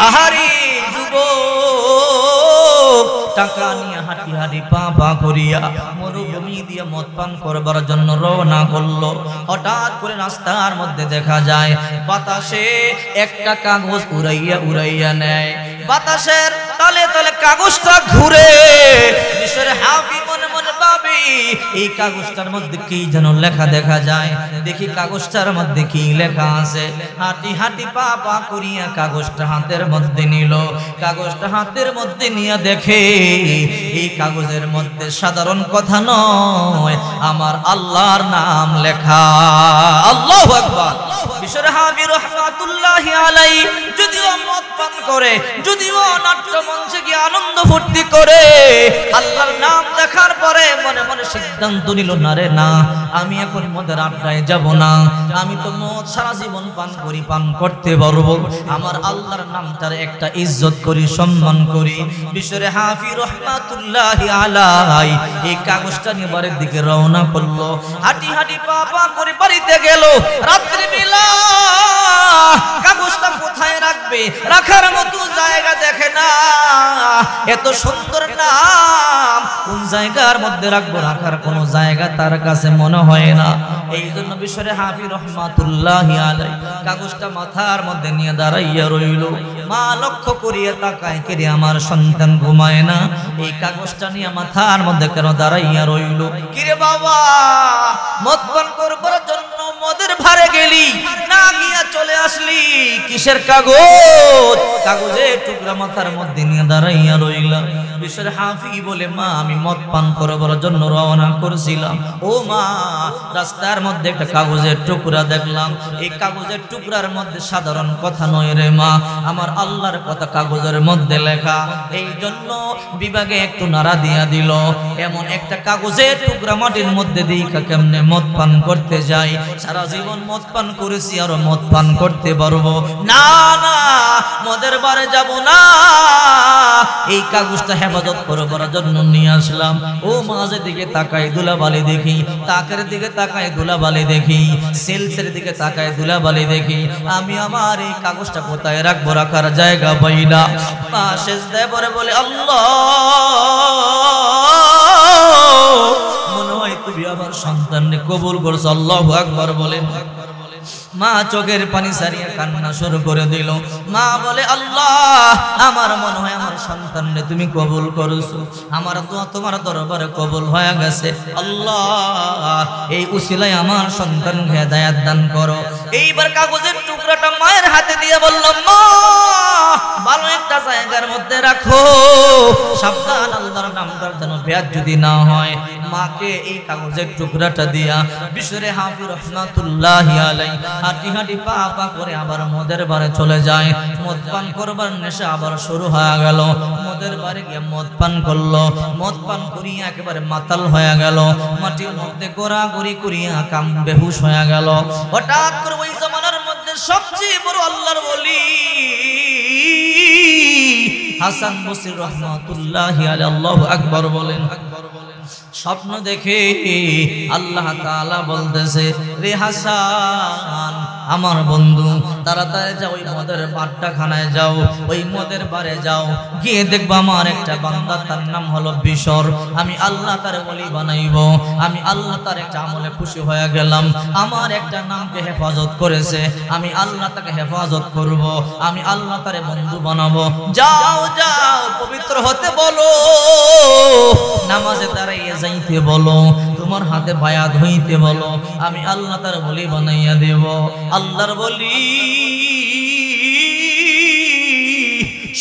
আহারে যুবক, টাকা নিয়ে হাঁটি হাঁটি পা পা করিয়া মরুভূমি দিয়ে মদ পান করবার জন্য রওনা করলো। হঠাৎ করে রাস্তার মধ্যে দেখা যায় বাতাসে একটা কাগজ উড়াইয়া উড়াইয়া নেয়। বাতাসের তলে তলে কাগজটা ঘুরে। বিশ্বরে হাফি মনে মনে ভাবি, এই কাগজটার মধ্যে কি যেন লেখা দেখা যায়। দেখি কাগজটার মধ্যে কি লেখা আছে। হাঁটি হাঁটি পা পা করিয়া কাগজটা হাতের মধ্যে নিল। কাগজটা হাতের মধ্যে নিয়ে দেখে এই কাগজের মধ্যে সাধারণ কথা নয়, আমার আল্লাহর নাম লেখা। আল্লাহু আকবার। বিশ্বরে হাফি রহমাতুল্লাহি আলাই যদিও মদ পান করে, যদিও নাট্য মঞ্চে গিয়ে আনন্দ ফুর্তি করে, আল্লাহর নাম দেখার পরে মনে মনে সিদ্ধান্ত নিল, না রে না, আমি এখন মদের আড্ডায় যাব না। আমি তো মদ সারা জীবন পান করি, পান করতে পারবো। আমার আল্লাহর নামটার একটা ইজ্জত করি, সম্মান করি। বিশ্বরে হাফি রহমাতুল্লাহি আলাই এই কাগজটা নিয়ে বাড়ির দিকে রওনা করলো। হাঁটি হাঁটি পা পা করে বাড়িতে গেল। রাত্রি বেলা কাগজটা কোথায় রাখবে, রাখার মতো জায়গা দেখে না। এত সুন্দর নাম কোন জায়গার মধ্যে রাখবো, রাখার কোনো জায়গা তার কাছে মনে হয় না। এই জন্য বিশ্বরে হাফি রহমাতুল্লাহি আলাইহি কাগজটা মাথার মধ্যে নিয়ে দাঁড়াইয়া রইল। মা লক্ষ্য করিয়া তাকায়, কেরে আমার সন্তান ঘুমায় না, এই কাগজটা নিয়ে মাথার মধ্যে কেন দাঁড়াইয়া রইল? কিরে বাবা, মদ পান করবার জন্য মদের ভারে গেলি, না গিয়া চলে আসলি, কিসের কাগজ? কাগজের টুকরা মাথার মধ্যে নিয়ে দাঁড়াইয়া রইল। বিশ্বরে হাফি বলে, মা আমি মদ পান করবার জন্য রওনা করছিলাম, ও মা রাস্তার মধ্যে একটা কাগজের টুকরা দেখলাম, এই কাগজের টুকরার মধ্যে সাধারণ কথা নয় রে মা, আমার আল্লাহর কথা কাগজের মধ্যে লেখা। এই জন্য বিভাগে একটু নাড়া দিয়া দিল, এমন একটা কাগজের টুকরা মাটির মধ্যে দেখা কেমনে মদ পান করতে যাই? সারা জীবন মদ পান করেছি, আরো মদ পান করতে পারবো না, না মদের বারে যাব না, এই কাগজটা হেফাজত করবার জন্য নিয়ে আসলাম। ও মাঝে দিকে তাকাই ধুলাবালি দেখি, তাকের দিকে তাকাই ধুলাবালি দেখি, সেলসের দিকে তাকাই ধুলাবালি দেখি, আমি আমার এই কাগজটা কোথায় রাখবো, রাখার জায়গা পাই না। মা সেজদায় পড়ে বলে, আল্লাহ মনে হয় তুমি আমার সন্তানকে কবুল করছো, আল্লাহু আকবার বলেন। মা চোখের পানি সারিয়া কান্না শুরু করে দিল। মা বলে, আল্লাহ আমার মনে হয় আমার সন্তানকে তুমি কবুল করেছো, আমার দোয়া তোমার দরবারে কবুল হয়ে গেছে, আল্লাহ এই উসিলায় আমার সন্তানকে হেদায়েত দান করো। এইবার কাগজের টুকরাটা মায়ের হাতে দিয়ে বললাম, মা ভালো একটা জায়গার মধ্যে রাখো, সাবধান আল্লাহর নামটার যেন বেয়াদ যদি না হয়। মাকে এই কাগজের টুকরাটা দিয়া বিশ্বরে হাফি রহমাতুল্লাহি আলাইহি হাঁটি হাঁটি পা পা করে আবার মদের বারে চলে যায়। মদ পান করবার নেশা আবার শুরু হয়ে গেল। মদের বারে গিয়ে মদ পান করলো, মদ পান করিয়া একেবারে মাতাল হয়ে গেল, মাটির মধ্যে গোড়াগড়ি করিয়া কাম বেহুশ হয়ে গেল। হঠাৎ করে ওই জামানার মধ্যে সবচেয়ে বড় আল্লাহর ওলি হাসান বসরি রহমাতুল্লাহি আলাইহি আল্লাহু আকবার বলেন, স্বপ্ন দেখে আল্লাহ তাআলা বলতেছে, রে হাসান আমার বন্ধু তাড়াতাড়ি যাও, ওই মদের বাট্টাখানায় যাও, ওই মদের বারে যাও, গিয়ে দেখবা আমার একটা বান্দা, তার নাম হলো বিশর, আমি আল্লাহ তার ওলি বানাইব, আমি আল্লাহ তার একটা আমলে খুশি হয়ে গেলাম, আমার একটা নামকে হেফাজত করেছে, আমি আল্লাহ তাকে হেফাজত করব, আমি আল্লাহ তারে বন্ধু বানাবো, যাও যাও পবিত্র হতে বলো, নামাজে দাঁড়াইয়া যাইতে বলো, তোমার হাতে বায়াত হইতে বলো, আমি আল্লাহ তার ওলি বানাইয়া দেব। আল্লাহর ওলি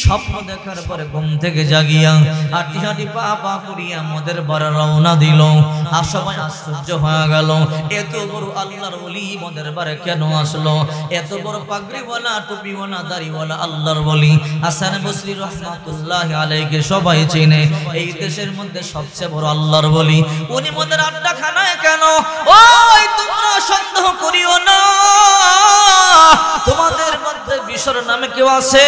স্বপ্ন দেখার পরে ঘুম থেকে জাগিয়া হাঁটি হাঁটি পা পা করিয়া মদের বারে রওনা দিল। আর সবাই আশ্চর্য হয়ে গেল, এত বড় আল্লাহর ওলি মদের বারে কেন আসলো? এত বড় পাগড়িওয়ালা টুপিওয়ালা দাড়িওয়ালা আল্লাহর ওলি হাসান বসরি রহমাতুল্লাহি আলাইহি সবাই চেনে, এই দেশের মধ্যে সবচেয়ে বড় আল্লাহর ওলি, উনি মদের আড্ডাখানায় কেন? ওই তোমরা সন্দেহ করিও না, তোমাদের মধ্যে বিশর নামে কেউ আছে?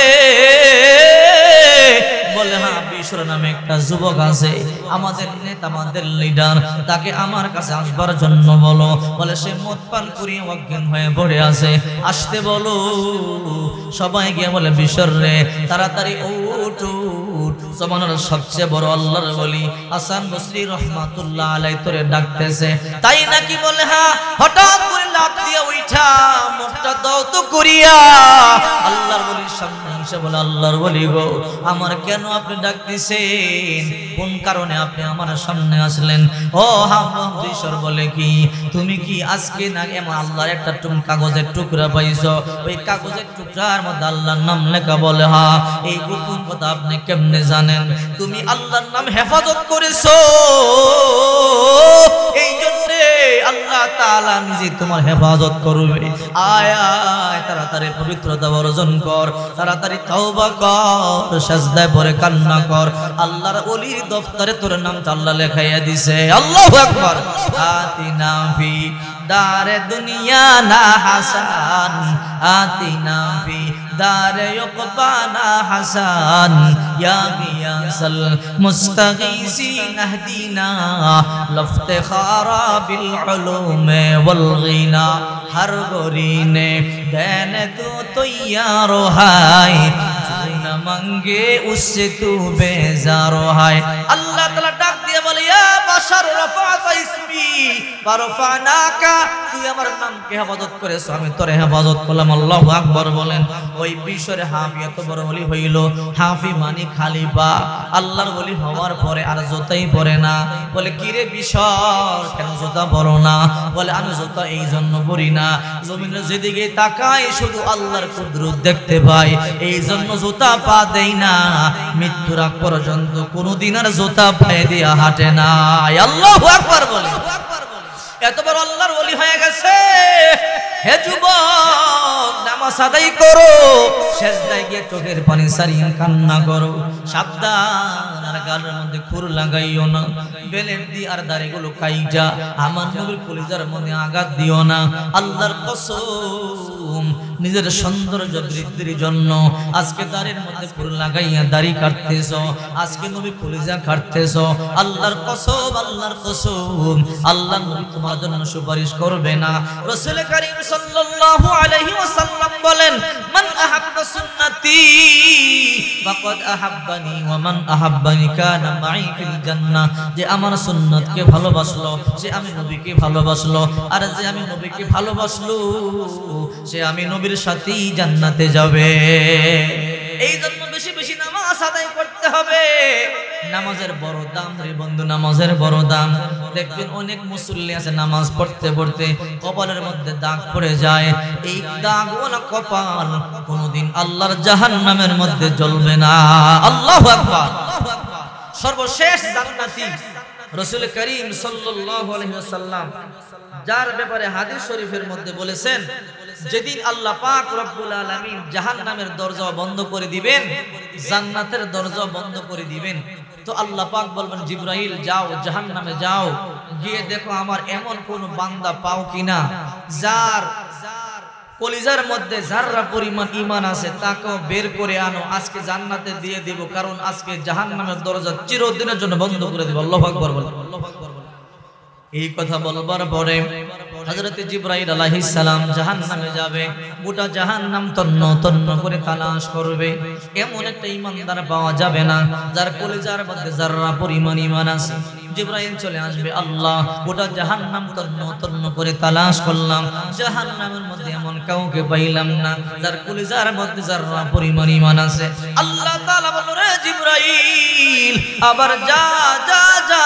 বলে, হ্যাঁ বিশর নামে একটা যুবক আছে, আমাদের নেতা, আমাদের লিডার, তাকে আমার কাছে আসবার জন্য বলো। বলে, সে মদ পান করিয়ে অজ্ঞান হয়ে পড়ে আছে, আসতে বলো। সবাই গিয়ে বলে, বিশর রে তাড়াতাড়ি উঠ উঠ, জমানার সবচেয়ে বড় আল্লাহর ওলি হাসান বসরি রহমাতুল্লাহ আলাইহি তোরে ডাকতেছে। তাই নাকি? বলে, হ্যাঁ। হঠাৎ করে লাফ দিয়ে উঠা মুখটা দাও তো করিয়া আল্লাহর ওলির সামনে এসে বলে, আল্লাহর ওলি গো, আমার কেন আপনি ডাকতেছেন? কোন কারণে আপনি আমার সামনে আসলেন? ও হামদুশ্বর বলে, কি তুমি কি আজকে না এমন আল্লাহর একটা কাগজের টুকরা পাইছো, ওই কাগজের টুকরার মধ্যে আল্লাহর নাম লেখা? বলে, হ্যাঁ। এই গোপন কথা আপনি কেমনে জানেন? তুমি আল্লাহর নাম হেফাজত করেছো, এই জন্যে আল্লাহ তাআলা নিজে তোমার হেফাজত করবে। আয় আয় তাড়াতাড়ি পবিত্রতা অর্জন কর, তাড়াতাড়ি তওবা কর, সিজদায় পড়ে কান্না কর, আল্লাহর ওলির দফতরে তোর নামটা আল্লাহ লেখাইয়া দিছে। আল্লাহু আকবার। আতিনা ফি দারে দুনিয়া না হাসান, আতিনা ফি দারে উকবানা হাসান ইয়া গিয়াসাল মুস্তাগীসিন আহদিনা লফতেখারা বিল উলুমে ওয়াল গিনা হর গরিনে দেন তু তৈয়ার হায় न मंगे उससे तू बेजार है। अल्लाह ताला डाक दिया बोले या बशर रफात इस्मी वरफानाका তুই আমার নামকে হেফাজত করেছ আমি তোরে হেফাজত করলাম। আল্লাহু আকবার বলেন। ওই বিশ্বরে হাফি এত বড় ওলি হইল। হাফি মানে খালি বা আল্লাহর ওলি হওয়ার পরে আর জুতাই পরে না। বলে কি রে বিশ্বর কেন জুতা পরো না? বলে আমি জুতা এই জন্য পরি না, জমিনে যেদিকে তাকাই শুধু আল্লাহর কুদরত দেখতে পাই, এই জন্য জুতা পা দেই না। মৃত্যুর আগ পর্যন্ত কোনদিন আর জুতা পায়ে দিয়া হাঁটে না। আল্লাহু আকবার বলে। এত বড় আল্লাহর ওলি হয়ে গেছে। হে যুবক নামাজ আদায় করো, সেজদায় গিয়ে চোখের পানি সারিয়ে কান্না করো। সাবধান আর গালের মধ্যে খুর লাগাইও না, বেলের দিয়ে আর দাড়িগুলো কাইটা আমার নবীর কলিজার মধ্যে আঘাত দিও না। আল্লাহর কসম নিজের সৌন্দর্য বৃদ্ধির জন্য আজকে দাড়ির মধ্যে ফুল লাগাইয়া দাড়ি কাটতেছ, আজকে নবী কলিজা কাটতেছ। আল্লাহর কসম, আল্লাহর কসম, আল্লাহ নবী তোমার জন্য সুপারিশ করবে না। রাসূল কারীম সাল্লাল্লাহু আলাইহি ওয়াসাল্লাম বলেন মান আহাব্বা সুন্নতি ফাকাদ আহাব্বানি ওয়া মান আহাব্বানি কানা মাই ফিল জান্নাহ। যে আমার সুন্নতকে ভালোবাসলো সে আমি নবীকে ভালোবাসলো, আর যে আমি নবীকে ভালোবাসলো সে আমি নবীর সাথেই জান্নাতে যাবে। এই জন্য বেশি বেশি নামাজ আদায় করতে হবে। নামাজের বড় দাম রে বন্ধু, নামাজের বড় দাম। দেখবেন অনেক মুসল্লি আছে নামাজ পড়তে পড়তে কপালের মধ্যে দাগ পড়ে যায়। এই দাগওয়ালা কপাল কোনদিন আল্লাহর জাহান্নামের মধ্যে জ্বলবে না। আল্লাহু আকবার। সর্বশেষ জান্নাতি রাসূল করিম সাল্লাল্লাহু আলাইহি ওয়াসাল্লাম যার ব্যাপারে হাদিস শরীফের মধ্যে বলেছেন যেদিন আল্লাহ পাক রব্বুল আলামিন জাহান্নামের দরজা বন্ধ করে দিবেন, জান্নাতের দরজা বন্ধ করে দিবেন, তো আল্লাহ পাক বলবেন জিবরাইল যাও জাহান্নামে যাও, গিয়ে দেখো আমার এমন কোন বান্দা পাও কিনা যার কলিজার মধ্যে যাররা পরিমাণ ঈমান আছে তাকেও বের করে আনো, আজকে জান্নাতে দিয়ে দেব, কারণ আজকে জাহান্নামের দরজা চিরদিনের জন্য বন্ধ করে দেব। আল্লাহু আকবার বলেন। এই কথা বলবার পরে হযরত জিবরাইল আলাইহিস সালাম জাহান্নামে যাবে, গোটা জাহান্নাম তন্ন তন্ন করে তালাশ করবে। এমন একটা ঈমানদার পাওয়া যাবে না যার কলিজার মধ্যে যাররা পরিমাণ ঈমান আছে। জিবরাইল চলে আসবে, আল্লাহ গোটা জাহান্নাম তন্ন তন্ন করে তালাশ করলাম, জাহান্নামের মধ্যে এমন কাউকে পাইলাম না যার কলিজার মধ্যে যাররা পরিমাণ ঈমান আছে। আল্লাহ তাআলা বলল রে জিবরাইল আবার যা যা যা,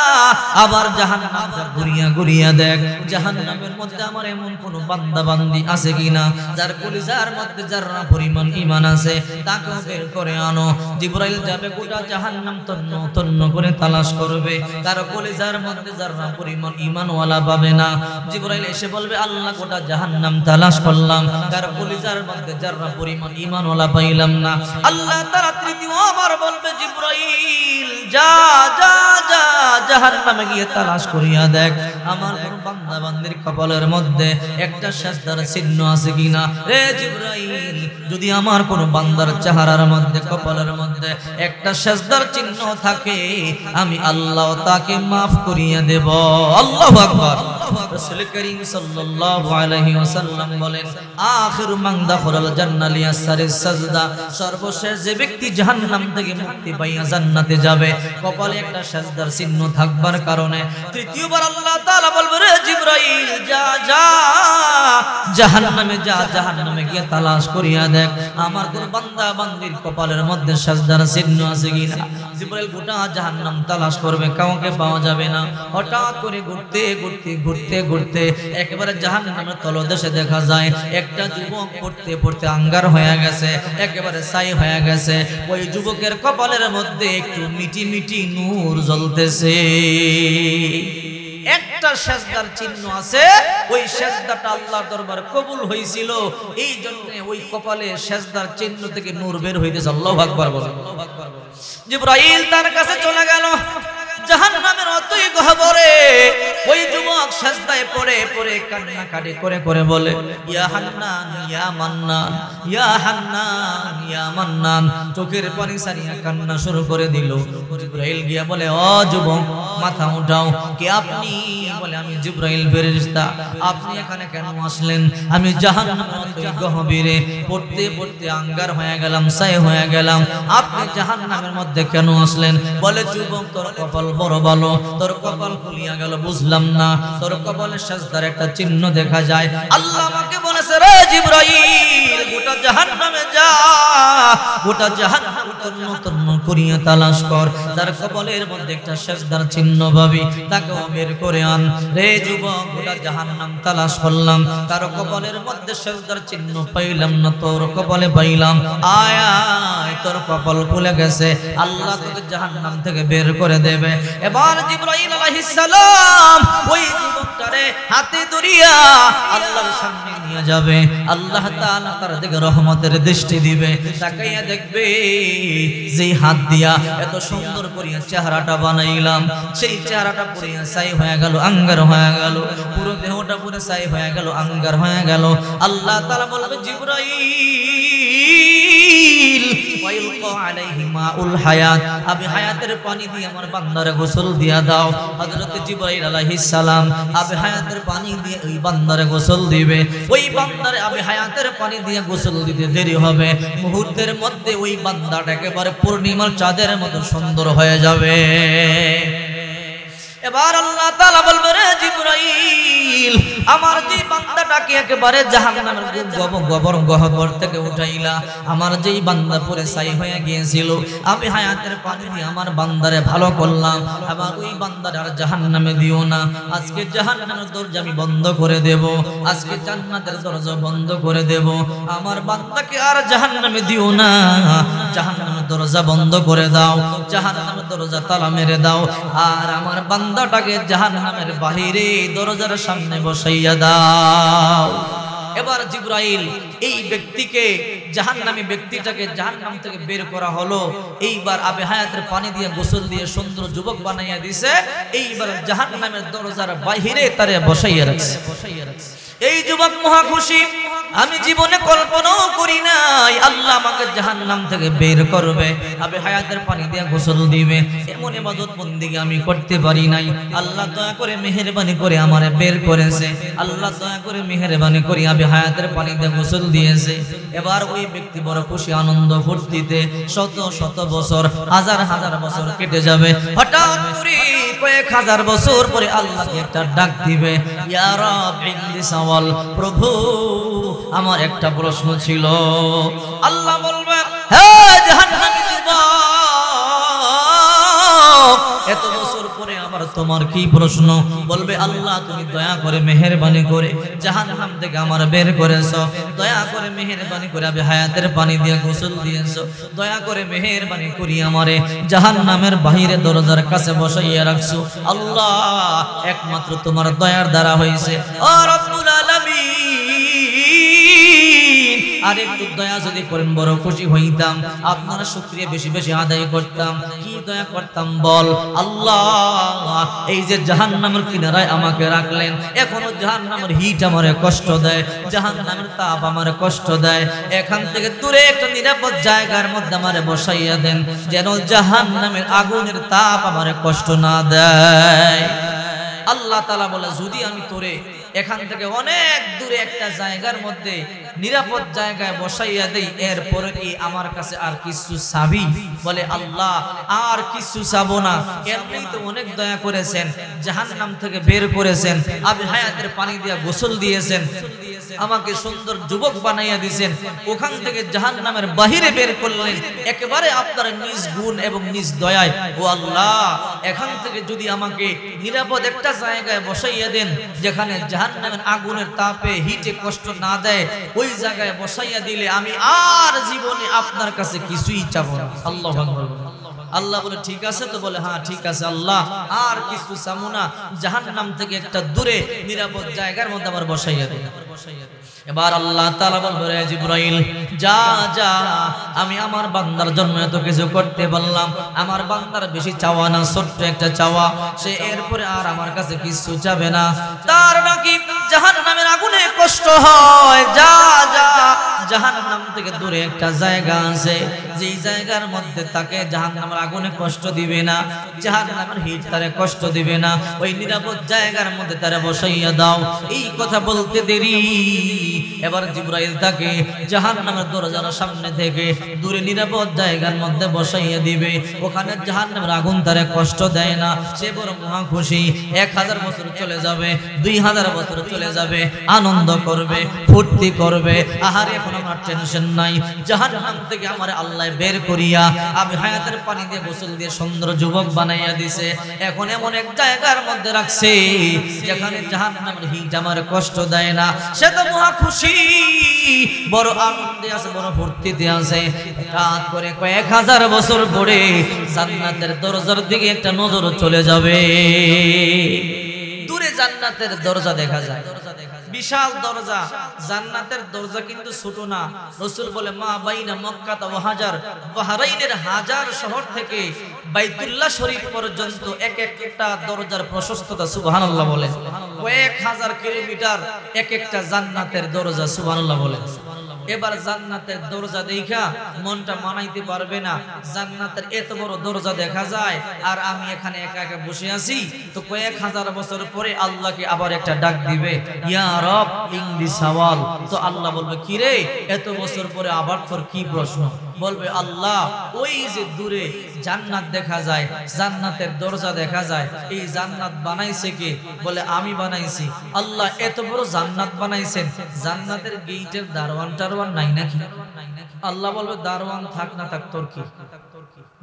আবার জাহান্নামটা ঘুরিয়া ঘুরিয়া দেখ জাহান্নামের মধ্যে আমার এমন কোন বান্দা বান্দি আছে কিনা যার কলিজার মধ্যে যাররা পরিমাণ ঈমান আছে, তাকে বের করে আনো। জিবরাইল যাবে, গোটা জাহান্নাম তন্ন তন্ন করে তালাশ করবে, কারো কলিজার মধ্যে যাররা পরিমাণ ঈমানওয়ালা পাবে না। জিবরাইল এসে বলবে আল্লাহ গোটা জাহান্নাম তালাশ করলাম, কারো কলিজার মধ্যে যাররা পরিমাণ ঈমানওয়ালা পাইলাম না। আল্লাহ তাআলা তৃতীয়বার বলবে জিবরাইল যা যা যা জাহান্নামে গিয়ে তালাশ করিয়া দেখ আমার কোন বান্দা বান্দির কপালের মধ্যে একটা সিজদার চিহ্ন আছে কিনা। রে জিবরাইল যদি আমার কোন বান্দার চেহারার মধ্যে কপালের মধ্যে একটা সিজদার চিহ্ন থাকে আমি আল্লাহ তাকে মাফ করিয়া দেব। আল্লাহু আকবার। রাসূল করিম সাল্লাল্লাহু আলাইহি ওয়াসাল্লাম বলেন আখিরু মান দাখালাল জান্নাহ লিয়াসরিস সাজদা, সর্বশেষ যে ব্যক্তি জাহান্নাম থেকে মুক্তি পাইয়া জান্নাতে যাবে কপালে একটা সিজদার চিহ্ন থাকবার কারণে। তৃতীয়বার আল্লাহ তাআলা বলবে রে জিবরাইল যা যা জাহান্নামে যা, জাহান্নামে গিয়ে তালাশ করিয়া দেখ আমার কোন বান্দা বান্দির কপালের মধ্যে সিজদার চিহ্ন আছে কিনা। জিবরাইল গোটা জাহান্নাম তালাশ করবে, কাউকে পাওয়া যাবে না। হঠাৎ করে ঘুরতে ঘুরতে ঘুরতে ঘুরতে একেবারে জাহান্নামের তলদেশে দেখা যায় একটা যুবক পড়তে পড়তে আঙ্গার হয়ে গেছে, একেবারে ছাই হয়ে গেছে। ওই যুবকের কপালের মধ্যে একটু মিটি মিটি নূর জ্বলতেছে, একটা সিজদার চিহ্ন আছে। ওই সিজদাটা আল্লাহর দরবারে কবুল হয়েছিল, এই জন্য ওই কপালে সিজদার চিহ্ন থেকে নূর বের হইতেছে। আল্লাহু আকবার বলেন। জিবরাইল তার কাছে চলে গেল, জাহান্নামের অতই গহ্বরে ওই যুবক সিজদায় পড়ে পড়ে কান্নাকাটি করে করে বলে ইয়া হান্নান ইয়া মান্নান ইয়া হান্নান ইয়া মান্নান, চোখের পানি ছাড়িয়ে কান্না শুরু করে দিল। জিবরাইল গিয়া বলে ও যুবক মাথা উঠাও, কে আপনি? বলে আমি জিবরাইল ফেরেশতা। আপনি এখানে কেন আসলেন? আমি জাহান্নামের গহ্বরে পড়তে পড়তে আঙ্গার হয়ে গেলাম, ছাই হয়ে গেলাম, আপনি জাহান্নামের মধ্যে কেন আসলেন? বলে যুবক তোর কপাল বড় ভালো, তোর কপাল খুলিয়া গেল বুঝলাম না, তোর কপালে সিজদার একটা চিহ্ন দেখা যায়। আল্লাহ আমাকে বলেছে রে জিবরাইল গোটা জাহান্নামে যা, গোটা জাহান্নাম তন্ন তন্ন করিয়া তালাশ কর, যার কপালের মধ্যে একটা সিজদার চিহ্ন পাবি তাকেও বের করে আন। রে যুবক গোটা জাহান্নাম তালাশ করলাম, তার কপালের মধ্যে সিজদার চিহ্ন পাইলাম না, তোর কপালে পাইলাম। আয় আয় তোর কপাল খুলে গেছে, আল্লাহ তোকে জাহান্নাম থেকে বের করে দেবে। এবার জিবরাইল আলাইহিস সালাম ওই যুবকটারে হাতে ধরিয়া আল্লাহর সামনে নিয়ে যাবে। আল্লাহ তাআলা তার দিকে রহমতের দৃষ্টি দিবে, তাকাইয়া দেখবে যেই হাত দিয়া এত সুন্দর করিয়া চেহারাটা বানাইলাম, সেই চেহারাটা পুরো ছাই হয়ে গেল, আঙ্গার হয়ে গেল, পুরো দেহটা পুরো ছাই হয়ে গেল, আঙ্গার হয়ে গেল। আল্লাহ তাআলা বলবে জিবরাইল ওয়াইলকা আলাইহি মাউল হায়াত, আবি হায়াতের পানি দিয়ে আমার বান্দারে গোসল দিয়া দাও। হযরত জিবরাইল আলাইহিস সালাম আবি হায়াতের পানি দিয়ে ওই বান্দারে গোসল দিবে। ওই বান্দারে আবি হায়াতের পানি দিয়ে গোসল দিতে দেরি হবে, মুহূর্তের মধ্যে ওই বান্দাটা একেবারে পূর্ণিমার চাঁদের মতো সুন্দর হয়ে যাবে। এবার আল্লাহ তাআলা বলবে রে জিবরাইল আমার যেই বান্দাটাকে একেবারে জাহান্নামের গহ্বর থেকে উঠাইলা, আমার যেই বান্দা পরে ছাই হয়ে গিয়েছিল, আমি হায়াতের পানি দিয়ে আমার বান্দারে ভালো করলাম, আবার ওই বান্দারে আর জাহান্নামে দিও না। আজকে জাহান্নামের দরজা আমি বন্ধ করে দেব, আজকে জান্নাতের দরজা বন্ধ করে দেব, আমার বান্দাকে আর জাহান্নামে দিও না। জাহান্নামের দরজা বন্ধ করে দাও, জাহান্নামের দরজা তালা মেরে দাও, আর আমার বান্দাটাকে জাহান্নামের বাহিরে দরজার সামনে বসাইয়া দাও। এবার জিবরাইল এই ব্যক্তিকে জাহান্নামী ব্যক্তিটাকে জাহান্নাম থেকে বের করা হলো। এইবার আবে হায়াতের পানি দিয়ে গোসল দিয়ে সুন্দর যুবক বানাইয়া দিয়েছে। এইবার জাহান্নামের দরজার বাহিরে তারে বসাইয়া রাখছে। এই যুবক মহা খুশি, আমি জীবনে কল্পনাও করি নাই আল্লাহ আমাকে জাহান্নাম থেকে বের করবে, আবে হায়াতের পানি দিয়ে গোসল দিবে, এমন ইবাদত বন্দেগী আমি করতে পারি নাই। আল্লাহ দয়া করে মেহেরবানি করে আমারে বের করেছে, আল্লাহ দয়া করে মেহেরবানি করে আবে হায়াতের পানি দিয়ে গোসল দিয়েছে। এবার ওই ব্যক্তি বড় খুশি, আনন্দ ফুর্তিতে শত শত বছর, হাজার হাজার বছর কেটে যাবে। হঠাৎ করে কয়েক হাজার বছর পরে আল্লাহকে একটা ডাক দিবে, ইয়া রব ইন্দি সাওয়াল, প্রভু আমার একটা প্রশ্ন ছিল। আল্লাহ বলবে হে জাহান্নামী যুবক, এত বছর পরে আবার তোমার কি প্রশ্ন? বলবে আল্লাহ তুমি দয়া করে মেহেরবানি করে জাহান্নাম থেকে আমার বের করেছো, দয়া করে মেহেরবানি করে আবে হায়াতের পানি দিয়ে গোসল দিয়েছো, দয়া করে মেহেরবানি করি আমারে জাহান্নামের বাহিরে দরজার কাছে বসাইয়া রাখছো। আল্লাহ একমাত্র তোমার দয়ার দ্বারা হয়েছে। ও রব্বুল আলামিন, আর একটু দয়া যদি করেন বড় খুশি হইতাম, আপনার শুকরিয়া বেশি বেশি আদায় করতাম। কি দয়া করতাম বল? আল্লাহ এই যে জাহান্নামের কিনারায় আমাকে রাখলেন, এখনো জাহান্নামের হিট আমারে কষ্ট দেয়, জাহান্নামের তাপ আমারে কষ্ট দেয়, এখান থেকে দূরে একটা নিরাপদ জায়গার মধ্যে আমারে বসাইয়া দেন, যেন জাহান্নামের আগুনের তাপ আমারে কষ্ট না দেয়। আল্লাহ তাআলা বলে যদি আমি তোরে এখান থেকে অনেক দূরে একটা জায়গার মধ্যে নিরাপদ জায়গায় বসাইয়া দেই, এরপরে কি আমার কাছে আর কিছু চাবি? বলে আল্লাহ আর কিছু চাবো না, এমনি তো অনেক দয়া করেছেন, জাহান্নাম থেকে বের করেছেন, আবে হায়াতের পানি দিয়ে গোসল দিয়েছেন, আমাকে সুন্দর যুবক বানাইয়া দিয়েছেন, ওখান থেকে জাহান্নামের বাহিরে বের করলেন একেবারে আপনার নিজ গুণ এবং নিজ দয়ায়। ও আল্লাহ এখান থেকে যদি আমাকে নিরাপদ একটা জায়গায় বসাইয়া দেন, যেখানে জাহান্নামের আগুনের তাপে হিটে কষ্ট না দেয়, ওই জায়গায় বসাইয়া দিলে আমি আর জীবনে আপনার কাছে কিছুই চাবো না। আল্লাহু আকবার। আল্লাহ বলে ঠিক আছে তো? বলে হ্যাঁ ঠিক আছে আল্লাহ, আর কিছু চাবো না, জাহান্নাম থেকে একটা দূরে নিরাপদ জায়গার মধ্যে আমার বসাইয়া দেন। এবার আল্লাহ তাআলা বলবেন হে জিবরাইল যা যা আমি আমার বান্দার জন্য এত কিছু করতে বললাম আমার বান্দার বেশি চাওয়া না ছোট্ট একটা চাওয়া সে এরপরে আর আমার কাছে কিছু চাবে না তার নাকি জাহান্নামের আগুনে কষ্ট হয় যা যা জাহান্নাম থেকে দূরে একটা জায়গা আছে যেই জায়গার মধ্যে তাকে জাহান্নামের আগুনে কষ্ট দিবে না জাহান্নামের হিট তারে কষ্ট দিবে না ওই নিরাপদ জায়গার মধ্যে তারে বসাইয়া দাও এই কথা বলতে দেরি এবার জিবরাইল তাকে জাহান্নামের দরজার সামনে থেকে দূরে নিরাপদ জায়গার মধ্যে বসাইয়া দিবে ওখানে জাহান্নামের আগুন তারে কষ্ট দেয় না সে বড় মহা খুশি 1000 বছর চলে যাবে 2000 বছর চলে যাবে আনন্দ করবে ফুর্তি করবে আহারে এখন আমার টেনশন নাই জাহান্নাম থেকে আমারে আল্লাহ বের করিয়া আমি হায়াতের পানি দিয়ে গোসল দিয়ে সুন্দর যুবক বানাইয়া দিছে এখন এমন এক জায়গার মধ্যে রাখছে যেখানে জাহান্নামের হিট আমার কষ্ট দেয় না সে তো মহা খুশি বড় আনন্দে আছে বড় ফুর্তিতে আছে রাত করে কয়েক হাজার বছর পরে জান্নাতের দরজার দিকে একটা নজর চলে যাবে দূরে জান্নাতের দরজা দেখা যায় বিশাল দরজা জান্নাতের দরজা কিন্তু ছোট না রাসূল বলে মা বাইনা মক্কা ওয়া হাজার বাহরাইনের হাজার শহর থেকে বাইতুল্লাহ শরীফ পর্যন্ত এক একটা দরজার প্রশস্ততা সুবহানাল্লাহ বলে কয়েক হাজার কিলোমিটার এক একটা জান্নাতের দরজা সুবহানাল্লাহ বলে এবার জান্নাতের দরজা দেখা মনটা মানাইতে পারবে না জান্নাতের এত বড় দরজা দেখা যায় আর আমি এখানে একা একা বসে আছি তো কয়েক হাজার বছর পরে আল্লাহকে আবার একটা ডাক দিবে ইয়া রব ইংলি সওয়াল তো আল্লাহ বলবে কি রে এত বছর পরে আবার তোর কি প্রশ্ন বলবে আল্লাহ ওই যে দূরে জান্নাত দেখা যায় জান্নাতের দরজা দেখা যায় এই জান্নাত বানাইছে কে বলে আমি বানাইছি আল্লাহ এত বড় জান্নাত বানাইছেন জান্নাতের গেটের দারওয়ান টারওয়ান নাই নাকি আল্লাহ বলবে দারওয়ান থাক না থাক তোর কি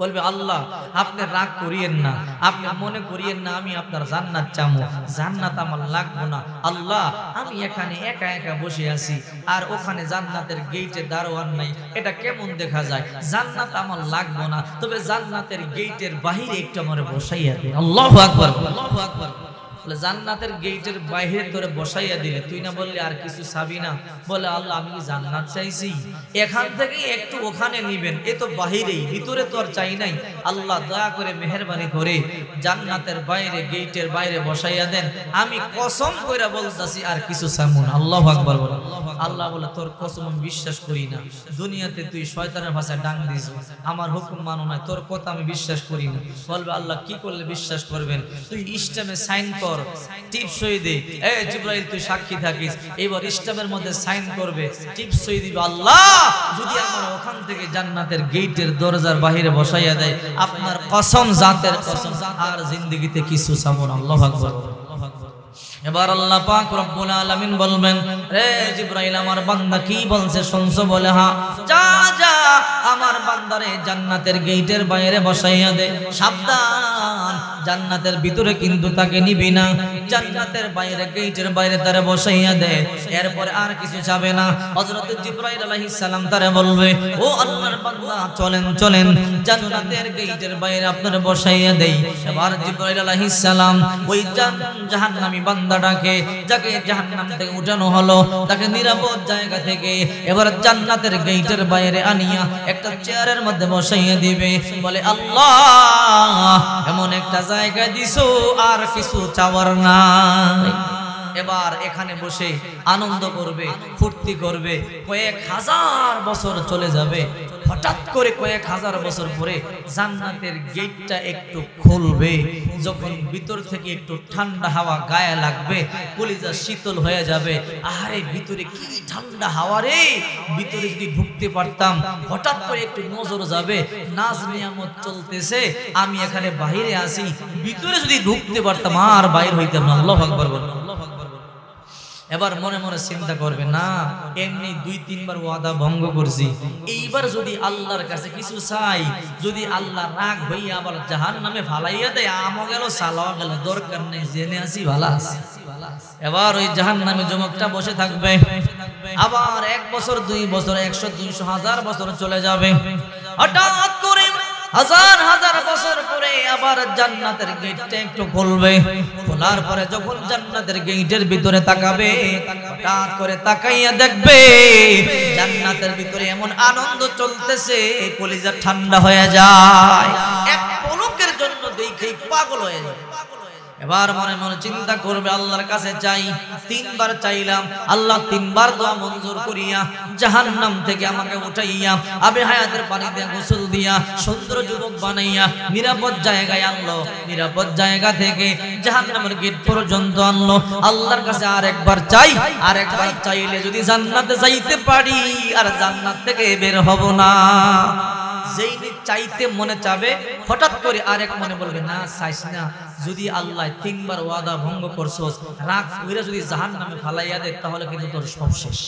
বলবে আল্লাহ আপনি রাগ করিয়েন না আপনি মনে করিয়েন না আমি আপনার জান্নাত চামু জান্নাত আমার লাগবে না আল্লাহ আমি এখানে একা একা বসে আছি আর ওখানে জান্নাতের গেটে দারোয়ান নাই এটা কেমন দেখা যায় জান্নাত আমার লাগবে না তবে জান্নাতের গেটের বাইরে একটু আমারে বসাইয়া দে আল্লাহু আকবার আল্লাহু আকবার বলে জান্নাতের গেটের বাইরে তোরে বসাইয়া দিলে তুই না বললি আর কিছু চাবি না বলে আল্লাহ আমি জান্নাত চাইছি এখান থেকে একটু ওখানে নিবেন এ তো বাহিরেই ভিতরে তো আর চাই নাই আল্লাহ দয়া করে মেহেরবানি করে জান্নাতের বাইরে গেটের বাইরে বসাইয়া দেন আমি কসম কইরা বলতাছি আর কিছু চাইবো না আল্লাহু আকবার বলে আল্লাহ বলে তোর কসম আমি বিশ্বাস করি না দুনিয়াতে তুই শয়তানের ভাষায় ডাং দিস আমার হুকুম মানো না তোর কথা আমি বিশ্বাস করি না বলবে আল্লাহ কি করলে বিশ্বাস করবেন তুই ইসলামে সাইন কর টিপ সই দে এই জিবরাইল তুই সাক্ষী থাকিস এবার ইসলামের মধ্যে সাইন করবে টিপ সই দিবে আল্লাহ যদি আমার ওখান থেকে জান্নাতের গেটের দরজার বাইরে বসাইয়া দেয় আপনার কসম জাতের কসম আর জিন্দেগিতে কিছু চাবো না আল্লাহু আকবার এবার আল্লাহ পাক রব্বুল আলামিন বলবেন রে জিবরাইল আমার বান্দা কি বলছে শুনছো বলে হ্যাঁ যা যা আমার বান্দারে জান্নাতের গেটের বাইরে বসাইয়া দে সাবধান জান্নাতের ভিতরে কিন্তু তাকে নিবি না জান্নাতের বাইরে গেটের বাইরে তারে বসাইয়া দে এরপর আর কিছু যাবে না হযরত জিবরাইল আলাইহিস সালাম তারে বলবে ও আল্লাহর বান্দা চলেন চলেন জান্নাতের গেটের বাইরে আপনারে বসাইয়া দেই এবার জিবরাইল আলাইহিস সালাম ওই জাহান্নামী বান্দাটাকে যাকে জাহান্নাম থেকে উঠানো হলো তাকে নিরাপদ জায়গা থেকে এবার জান্নাতের গেটের বাইরে আনিয়া একটা চেয়ারের মধ্যে বসাইয়া দিবে বলে আল্লাহ এমন একটা জায়গা দিছো আর কিছু চাওয়ার নাই এবার এখানে বসে আনন্দ করবে ফুর্তি করবে কয়েক হাজার বছর চলে যাবে হঠাৎ করে কয়েক হাজার বছর পরে জান্নাতের গেটটা একটু খুলবে যখন ভিতর থেকে একটু ঠান্ডা হাওয়া গায়ে লাগবে কলিজা শীতল হয়ে যাবে আরে ভিতরে কি ঠান্ডা হাওয়া রে ভিতরে যদি ঢুকতে পারতাম হঠাৎ করে একটু নজর যাবে নাজ নিয়ামত চলতেছে আমি এখানে বাইরে আছি ভিতরে যদি ঢুকতে পারতাম আর বাইরে হইতাম না আল্লাহু আকবার বল এবার মনে মনে চিন্তা করবে না এমনি 2-3 বার ওয়াদা ভঙ্গ করছি এইবার যদি আল্লাহর কাছে কিছু চাই যদি আল্লাহ রাগ হইয়া আবার জাহান্নামে ফালাইয়া দেয় আমো গেল সালাও গেল দরকার নেই জেনে আসি ভালো আছে এবার ওই জাহান্নামে যুবকটা বসে থাকবে আবার 1 বছর 2 বছর 100 200 হাজার বছর চলে যাবে হঠাৎ করে হাজার হাজার বছর পরে আবার জান্নাতের গেটটা একটু খুলবে খোলার পরে যখন জান্নাতের গেটের ভিতরে তাকাবে, হঠাৎ করে তাকাইয়া দেখবে জান্নাতের ভিতরে এমন আনন্দ চলতেছে, কলিজা ঠান্ডা হয়ে যায়, এক পলকের জন্য দেখেই পাগল হয়ে যায়। এবার মনে মনে চিন্তা করবে, আল্লাহর কাছে চাই, তিনবার চাইলাম, আল্লাহ তিনবার দোয়া মঞ্জুর করিয়া জাহান্নাম থেকে আমাকে উঠাইয়া আবে হায়াতের পানি দিয়ে গোসল দিয়া সুন্দর যুবক বানাইয়া নিরাপদ জায়গায় আনলো, নিরাপদ জায়গা থেকে জাহান্নামের গেট পর্যন্ত আনলো। আল্লাহর কাছে আরেকবার চাই, আরেকবার চাইলে যদি জান্নাতে যাইতে পারি আর জান্নাত থেকে বের হব না। যেই চাইতে মনে চাবে, হঠাৎ করে আরেক মনে বলবে না চাইস না, যদি আল্লাহ তিনবার ওয়াদা ভঙ্গ করছস, রাগ কইরা যদি জাহান্নামে ফালাইয়া দে তাহলে কিন্তু তোর সব শেষ।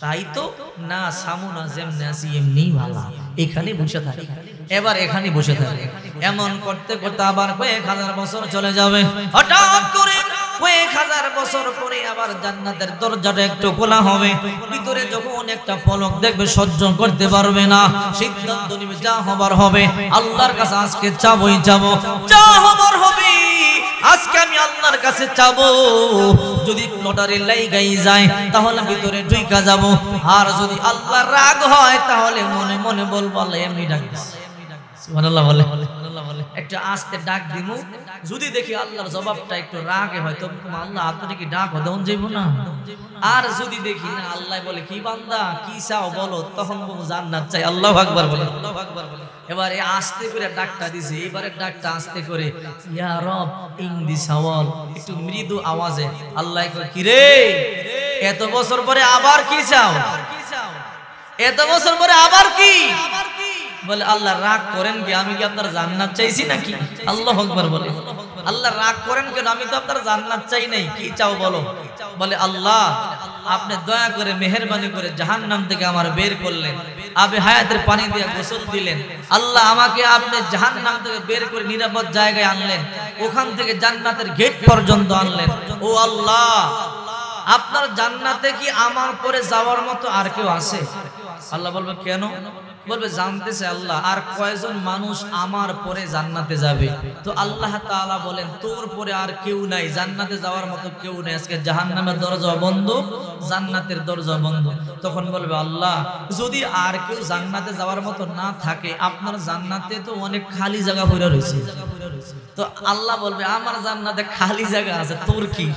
তাই তো না সামু না যেমনি আছি এমনিই ভালো, এখানে বসে থাকে, এবার এখানে বসে থাকে। এমন করতে করতে আবার কয়েক হাজার বছর চলে যাবে, হঠাৎ করে কয়েক হাজার বছর পরে আবার জান্নাতের দরজাটা একটু খোলা হবে, ভিতরে যখন একটা পলক দেখবে সহ্য করতে পারবে না, সিদ্ধান্ত নিবে যা হবার হবে। আল্লাহর কাছে আজকে চাবই চাবো, যা হবার হবে আজকে আমি আল্লাহর কাছে চাবো। যদি লটারি লাগাই যায় তাহলে ভিতরে ঢুকা যাব, আর যদি আল্লাহর রাগ হয় তাহলে মনে মনে বলবো আল্লাহ এমনি ডাক দিছে, সুবহানাল্লাহ বলে একটা আস্তে ডাক দিমু, যদি দেখি আল্লাহর জবাবটা একটু রাগে হয় তো আল্লাহ আপনি কি ডাক দেন যাইব না। আর যদি দেখি না আল্লাহ বলে কি বান্দা কি চাও বলো, তখন বলবো জান্নাত চাই, আল্লাহু আকবার বলে, আল্লাহু আকবার বলে। এবারে আস্তে করে ডাকটা দিছে, এবারে ডাকটা আস্তে করে ইয়া রব ইন দি সাওয়াল, একটু মৃদু আওয়াজে। আল্লাহ কয় কি রে এত বছর পরে আবার কি চাও, এত বছর পরে আবার কি বলে, আল্লাহ রাগ করেন কি, আমি কি আপনার জান্নাত চাইছি নাকি? আল্লাহু আকবার বলে, আল্লাহ রাগ করেন কেন, আমি তো আপনার জান্নাত চাই নাই, কি চাও বলো। বলে আল্লাহ আপনি দয়া করে মেহেরবানি করে জাহান্নাম থেকে আমার বের করলেন, আবে হায়াতের পানি দিয়ে গোসল দিলেন, আল্লাহ আমাকে আপনি জাহান্নাম থেকে বের করে নিরাপদ জায়গায় আনলেন, ওখান থেকে জান্নাতের গেট পর্যন্ত আনলেন। ও আল্লাহ আপনার জান্নাতে কি আমার পরে যাওয়ার মতো আর কেউ আছে? আল্লাহ বলবে কেন? বলবে জানতেছে আল্লাহ আর কয়জন মানুষ আমার পরে জান্নাতে যাবে। তো আল্লাহ তাআলা বলেন তোর পরে আর কেউ নাই, জান্নাতে যাওয়ার মতো কেউ নাই, আজকে জাহান্নামের দরজা বন্ধ, জান্নাতের দরজা বন্ধ। তখন বলবে আল্লাহ যদি আর কেউ জান্নাতে যাওয়ার মতো না থাকে, আপনার জান্নাতে তো অনেক খালি জায়গা পড়ে রয়েছে। তো আল্লাহ বলবে আমার জান্নাতে খালি জায়গা আছে, তোর কি?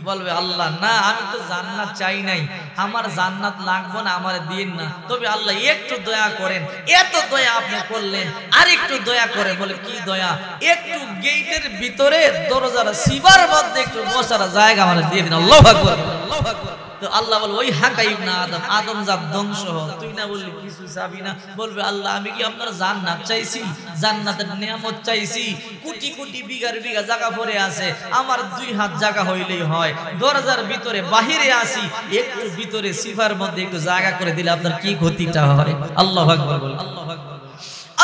বলবে আল্লাহ না আমি তো জান্নাত চাই নাই, আমার জান্নাত লাগবে না, আমার দিন না, তবে আল্লাহ একটু দয়া করেন, এত দয়া আপনি করলেন, আর একটু দয়া করে। বলে কি দয়া? একটু গেটের ভিতরে দরজার সিবার মধ্যে একটু বসার জায়গা আমার দিয়ে দিন। আল্লাহু আকবার, আল্লাহু আকবার। তো আল্লাহ বলে ওই হাকা ইবনে আদম, আদম জাত ধ্বংস হ, তুই না বললি কিছু চাবি না। বলবে আল্লাহ আমি কি আপনার জান্নাত চাইছি, জান্নাতের নিয়ামত চাইছি? কোটি কোটি বিঘার বিঘা জায়গা পড়ে আছে, আমার 2 হাত জায়গা হইলেই হয়, দরজার ভিতরে বাহিরে আসি, একটু ভিতরে সিফার মধ্যে একটু জায়গা করে দিলে আপনার কি ক্ষতিটা হয়? আল্লাহু আকবার বল, আল্লাহু আকবার।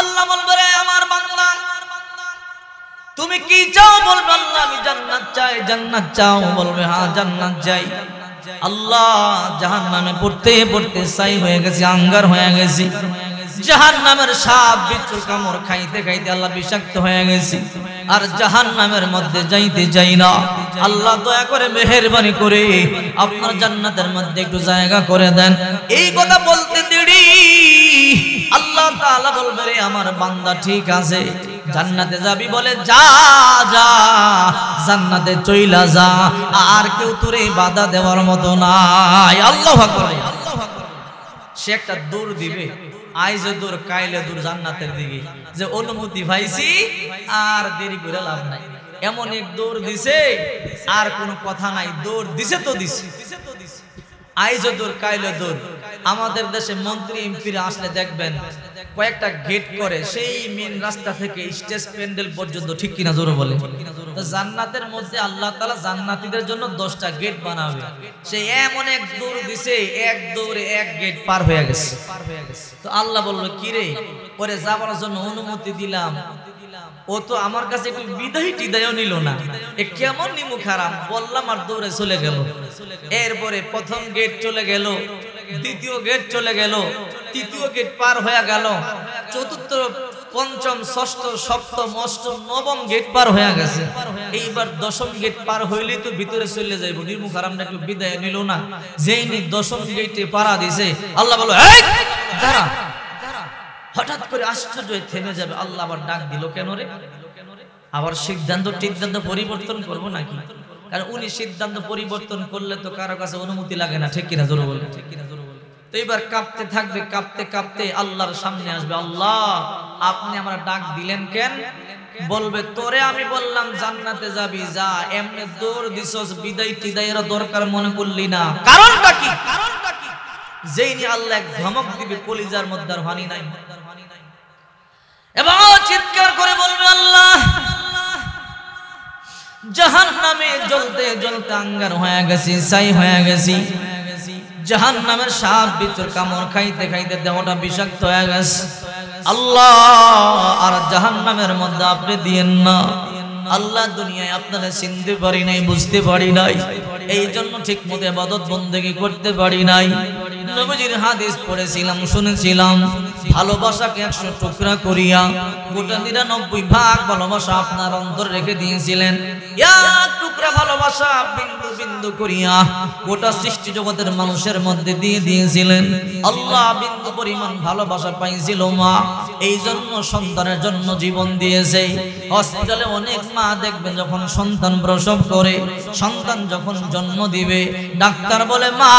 আল্লাহ বলবে রে আমার বান্দা তুমি কি চাও? বলবে আল্লাহ আমি জান্নাত চাই। জান্নাত চাও? বলবে হ্যাঁ জান্নাত চাই। আল্লাহ জাহান্নামে পড়তে পড়তে ছাই হয়ে গেছে, আঙ্গার হয়ে গেছে, জাহান্নামের সাপ বিচ্ছুর কামড় খাইতে খাইতে আল্লাহ বিষাক্ত হয়ে গেছে, আর জাহান্নামের মধ্যে যাইতে যাই না। আল্লাহ দয়া করে মেহেরবানি করে আপনার জান্নাতের মধ্যে একটু জায়গা করে দেন। এই কথা বলতে দেরি আল্লাহ তাআলা বলবে রে আমার বান্দা ঠিক আছে জান্নাতে যাবি, বলে যা যা জান্নাতে চইলা যা, আর কেউ তোরে বাধা দেওয়ার মতো নাই। আল্লাহু আকবার, আল্লাহু আকবার। সে একটা দৌড় দিবে, আইজে দৌড় কাইলে দৌড় জান্নাতের দিকে, যে অনুমতি পাইছি আর দেরি করে লাভ নাই। এমন এক দৌড় দিছে আর কোনো কথা নাই, দৌড় দিছে তো দিছে, আইজে দৌড় কাইলে দৌড়। আমাদের দেশে মন্ত্রী এমপিরা আসলে দেখবেন কয়েকটা গেট করে সেই মেন রাস্তা থেকে স্টেজ প্যান্ডেল পর্যন্ত, ঠিক কিনা জোরে বলে? তো জান্নাতের মধ্যে আল্লাহ তাআলা জান্নাতীদের জন্য 10টা গেট বানাবে। সে এমন এক দৌড় দিছে, এক দৌড়ে এক গেট পার হয়ে গেছে। তো আল্লাহ বলল কি রে ওরে যাবার জন্য অনুমতি দিলাম, ও তো আমার কাছে একটু বিদায় টিদায়ও নিল না, এ কেমন নিমু খারাপ, বললাম আর দৌড়ে চলে গেল। এরপরে প্রথম গেট চলে গেল, দ্বিতীয় গেট চলে গেল, তৃতীয় গেট পার হয়ে গেল, চতুর্থ পঞ্চম, ষষ্ঠ, সপ্তম, অষ্টম, নবম গেট পার হয়ে গেছে। এইবার দশম গেট পার হইলেই তো ভিতরে চলে যাইব। নির্মুখ হারামটা একটু বিদায় নিল না। যেই নি দশম গেটে পাড়া দিছে, আল্লাহ বলো এই দাঁড়া। হঠাৎ করে আশ্চর্য হয়ে থেমে যাবে। আল্লাহ আবার ডাক দিল, কেন রে? আবার সিদ্ধান্ত পরিবর্তন করব নাকি? কারণ উনি সিদ্ধান্ত পরিবর্তন করলে তো কারো কাছে অনুমতি লাগে না, ঠিক কিনা জোরে বলে? তো এবার কাঁপতে থাকবে, কাঁপতে কাঁপতে আল্লাহর সামনে আসবে। আল্লাহ, আপনি আমার ডাক দিলেন কেন? বলবে, তোরে আমি বললাম জান্নাতে যাবি, যা। এমনি দৌড় দিছস, বিদায় টিদাইয়ের দরকার মনে করলি না। কারণটা কি? যেই নি আল্লাহ এক ধমক দিবে, কলিজার মধ্যে আর হানি নাই। এবার চিৎকার করে বলবে, আল্লাহ, জাহান্নামে জ্বলতে জ্বলতে আঙ্গার হয়ে গেছি, ছাই হয়ে গেছি। জাহান্নামের সাপ বিচ্ছুর কামড় খাইতে খাইতে দেহটা বিষাক্ত হয়ে গেছে। আল্লাহ, আর জাহান্নামের মধ্যে আপনি দিয়েন না। আল্লাহ, দুনিয়ায় আপনারা চিনতে পারি নাই, বুঝতে পারি নাই, এই জন্য ঠিক মতো ইবাদত বন্দেগী করতে পারি নাই। নবীজির হাদিস পড়েছিলাম, শুনেছিলাম, ভালোবাসাকে 100 টুকরা করিয়া গোটা 99 ভাগ ভালোবাসা আপনার অন্তরে রেখে দিয়েছিলেন। এক টুকরা ভালোবাসা বিন্দু বিন্দু করিয়া গোটা সৃষ্টি জগতের মানুষের মধ্যে দিয়ে দিয়েছিলেন। আল্লাহ বিন্দু পরিমাণ ভালোবাসা পাইছিল মা, এই জন্য সন্তানের জন্য জীবন দিয়েছে। হসপিটালে অনেক মা দেখবেন যখন সন্তান প্রসব করে, সন্তান যখন জন্ম দিবে, ডাক্তার বলে, মা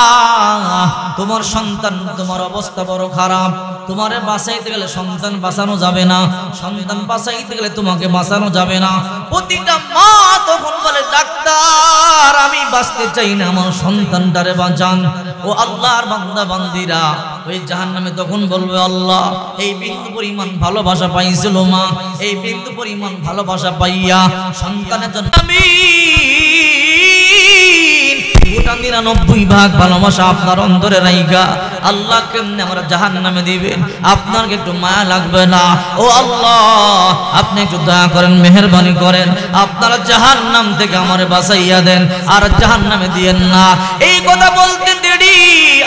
তোমার সন্তান, তোমার অবস্থা বড় খারাপ, তোমারে বাঁচাইতে গেলে সন্তান বাঁচানো যাবে না, সন্তান বাঁচাইতে গেলে তোমাকে বাঁচানো যাবে না। প্রতিটা মা তখন বলে, ডাক্তার আমি বাঁচতে চাই না, আমার সন্তানটারে বাঁচান। ও আল্লাহর বান্দা বান্দিরা, ওই জাহান্নামে তখন বলবে, আল্লাহ, এই বিন্দু পরিমাণ ভালোবাসা পাইছিল মা, এই বিন্দু পরিমাণ ভালোবাসা পাইয়া সন্তানের জন্য আমি 99 ভাগ ভালোবাসা আপনার অন্তরে রাইগা আল্লাহ কেমনে আমরা জাহান্নামে দিবেন? আপনার কি একটু মায়া লাগবে না? ও আল্লাহ, আপনি একটু দয়া করেন, মেহেরবানি করেন, আপনারা জাহান্নাম থেকে আমারে বাঁচাইয়া দেন, আর জাহান্নামে দিয়েন না। এই কথা বলতে দেরি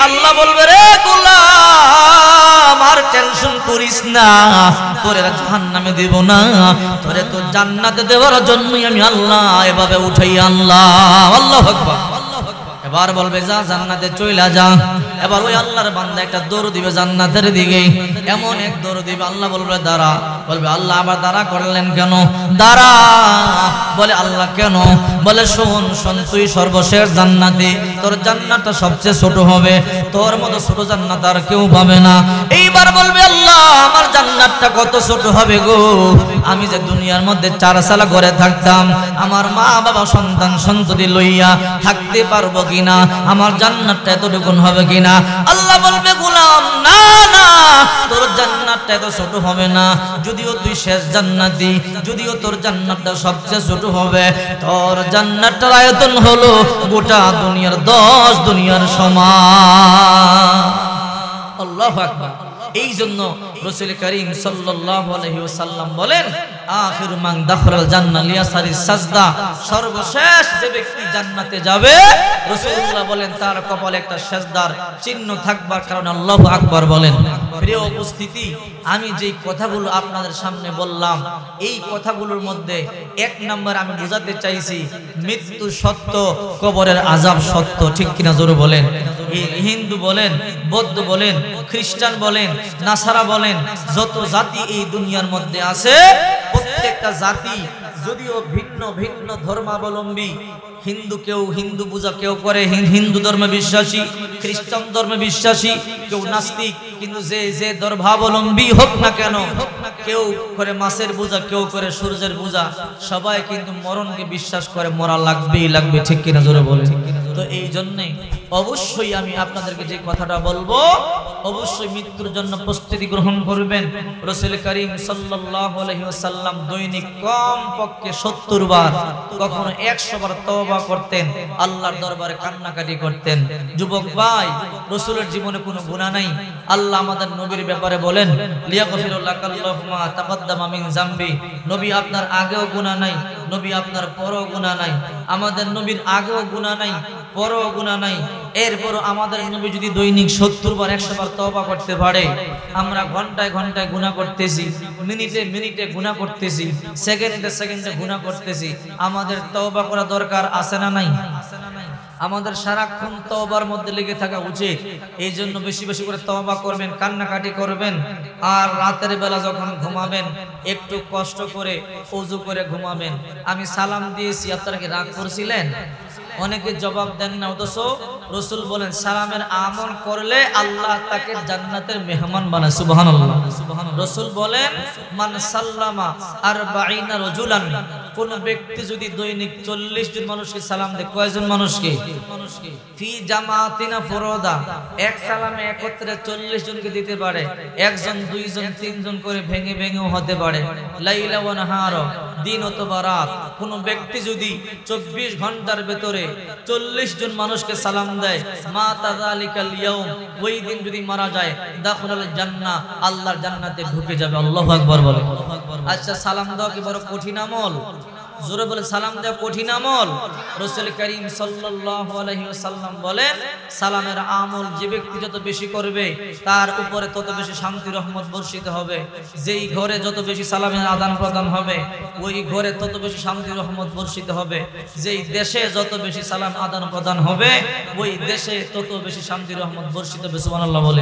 আল্লাহ বলবে, রে গোলাম, আর টেনশন করিস না, তোরে জাহান্নামে দেব না, তোরে তো জান্নাতে দেওয়ার জন্যই আমি আল্লাহ এভাবে উঠাই আনলাম। আল্লাহু আকবার। এবার বলবে, যা জান্নাতে চইলা যা। এবার ওই আল্লাহর বান্দা একটা দৌড় দিবে জান্নাতের দিকে, এমন এক দৌড় দিবে, আল্লাহ বলবে দাঁড়া। বলবে, আল্লাহ আবার দাঁড়া করলেন কেন? দাঁড়া। বলে, আল্লাহ কেন? বলে, শোন শোন, তুই সর্বশেষ জান্নাতে, তোর জান্নাতটা সবচেয়ে ছোট হবে, তোর মতো ছোট জান্নাত আর কেউ পাবে না। এইবার বলবে, আল্লাহ আমার জান্নাতটা কত ছোট হবে গো, আমি যে দুনিয়ার মধ্যে 4 সালা ঘরে থাকতাম, আমার মা বাবা সন্তান সন্ততি লইয়া থাকতে পারবো কিনা, আমার জান্নাতটা এতটুকুন হবে কিনা? আল্লাহ বলবে, গোলাম না না, তোর জান্নাতটা এত ছোট হবে না, যদিও তুই শেষ জান্নাতি, যদিও তোর জান্নাতটা সবচেয়ে ছোট হবে, তোর জান্নাতটার আয়তন হলো গোটা দুনিয়ার 10 দুনিয়ার সমান। আল্লাহু আকবার। এই জন্য রাসূল করিম সাল্লাল্লাহু আলাইহি ওয়াসাল্লাম বলেন, আখিরু মান দাখালাল জান্নাহ লিয়াসারিস সাজদা, সর্বশেষ যে ব্যক্তি জান্নাতে যাবে, রাসূলুল্লাহ বলেন তার কপালে একটা সিজদার চিহ্ন থাকবার কারণে আল্লাহু আকবার বলেন। প্রিয় উপস্থিতি, আমি যেই কথাগুলো আপনাদের সামনে বললাম, এই কথাগুলোর মধ্যে 1 নাম্বার আমি বোঝাতে চাইছি, মৃত্যু সত্য, কবরের আযাব সত্য, ঠিক কিনা জোরে বলেন। হিন্দু বলেন, বৌদ্ধ বলেন, খ্রিস্টান বলেন, নাসারা বলেন, যত জাতি এই দুনিয়ার মধ্যে আছে, প্রত্যেকটা জাতি যদিও ভিন্ন ভিন্ন ধর্মাবলম্বী, হিন্দু কেউ হিন্দু পূজা কেউ করে হিন্দু ধর্মে বিশ্বাসী, খ্রিস্টান ধর্মে বিশ্বাসী, কেউ নাস্তিক, কিন্তু যে যে ধর্মাবলম্বী হোক না কেন, কেউ করে মাছের পূজা, কেউ করে সূর্যের পূজা, সবাই কিন্তু মরণকে বিশ্বাস করে, মরা লাগবেই লাগবে, ঠিক কিনা জোরে বলে। তো এই জন্যই অবশ্যই আমি আপনাদেরকে যে কথাটা বলবো, অবশ্যই মৃত্যুর জন্য প্রস্তুতি গ্রহণ করবেন। রাসূল করিম সাল্লাল্লাহু আলাইহি ওয়াসাল্লাম দৈনিক কম পক্ষে 70 বার, কখনো 100 বার তওবা করতেন, আল্লাহর দরবারে কান্নাকাটি করতেন। যুবক ভাই, রাসূলের জীবনে কোনো গুনাহ নাই। আল্লাহ আমাদের নবীর ব্যাপারে বলেন, লিয়াগফিরু লাকাল্লাহু মা তাকাদ্দামা মিন যামবি, নবী আপনার আগেও গুনাহ নাই, নবী আপনার পরেও গুনাহ নাই, আমাদের নবীর আগেও গুনাহ নাই, বড় গুনাহ নাই, এরপরও আমাদের নবী যদি দৈনিক 70 বার 100 বার তওবা করতে পারে, আমরা ঘন্টায় ঘন্টায় গুনাহ করতেছি, মিনিটে মিনিটে গুনাহ করতেছি, সেকেন্ডে সেকেন্ডে গুনাহ করতেছি। আমাদের তওবা করা দরকার আছে না নাই? আমাদের সারাক্ষণ তওবার মধ্যে লেগে থাকা উচিত। এই জন্য বেশি বেশি করে তওবা করবেন, কান্নাকাটি করবেন। আর রাতের বেলা যখন ঘুমাবেন একটু কষ্ট করে ওযু করে ঘুমাবেন। আমি সালাম দিয়েছি, আপনারা কি রাগ করছিলেন? অনেকে জবাব দেন না, অথচ রাসূল বলেন সালামের আমল করলে আল্লাহ তাকে জান্নাতের মেহমান বানায়। সুবহানাল্লাহ। রাসূল বলেন মান সাল্লামা 40 রাজুলান, কোন ব্যক্তি যদি দৈনিক 40 জন মানুষকে সালাম দেয়, কয়জন মানুষকে? ফি জামাতিনা ফুরুদা, এক সালামে একত্রে 40 জনকে দিতে পারে, একজন দুইজন তিনজন করে ভেঙে ভেঙেও হতে পারে। লাইলা ওয়া নাহার, দিন অথবা রাত, কোন ব্যক্তি যদি 24 ঘন্টার ভেতরে 40 জন মানুষকে সালাম দেয়, মা তাযালিকাল ইয়াউম, ওই দিন যদি মারা যায়, দাখুলাল জান্নাহ, আল্লাহর জান্নাতে ঢুকে যাবে। আল্লাহু আকবার বলে। আচ্ছা, সালাম দেওয়া কি বড় কঠিন আমল? জোরে বলে, সালাম দেওয়া কঠিন আমল? রাসূল করিম সাল্লাল্লাহু আলাইহি ওয়াসাল্লাম বলেন সালামের আমল যে ব্যক্তি যত বেশি করবে তার উপরে তত বেশি শান্তি রহমত বর্ষিত হবে। যেই ঘরে যত বেশি সালামের আদান প্রদান হবে ওই ঘরে তত বেশি শান্তি রহমত বর্ষিত হবে। যেই দেশে যত বেশি সালাম আদান প্রদান হবে ওই দেশে তত বেশি শান্তি রহমত বর্ষিত হবে। সুবহানাল্লাহ বলে।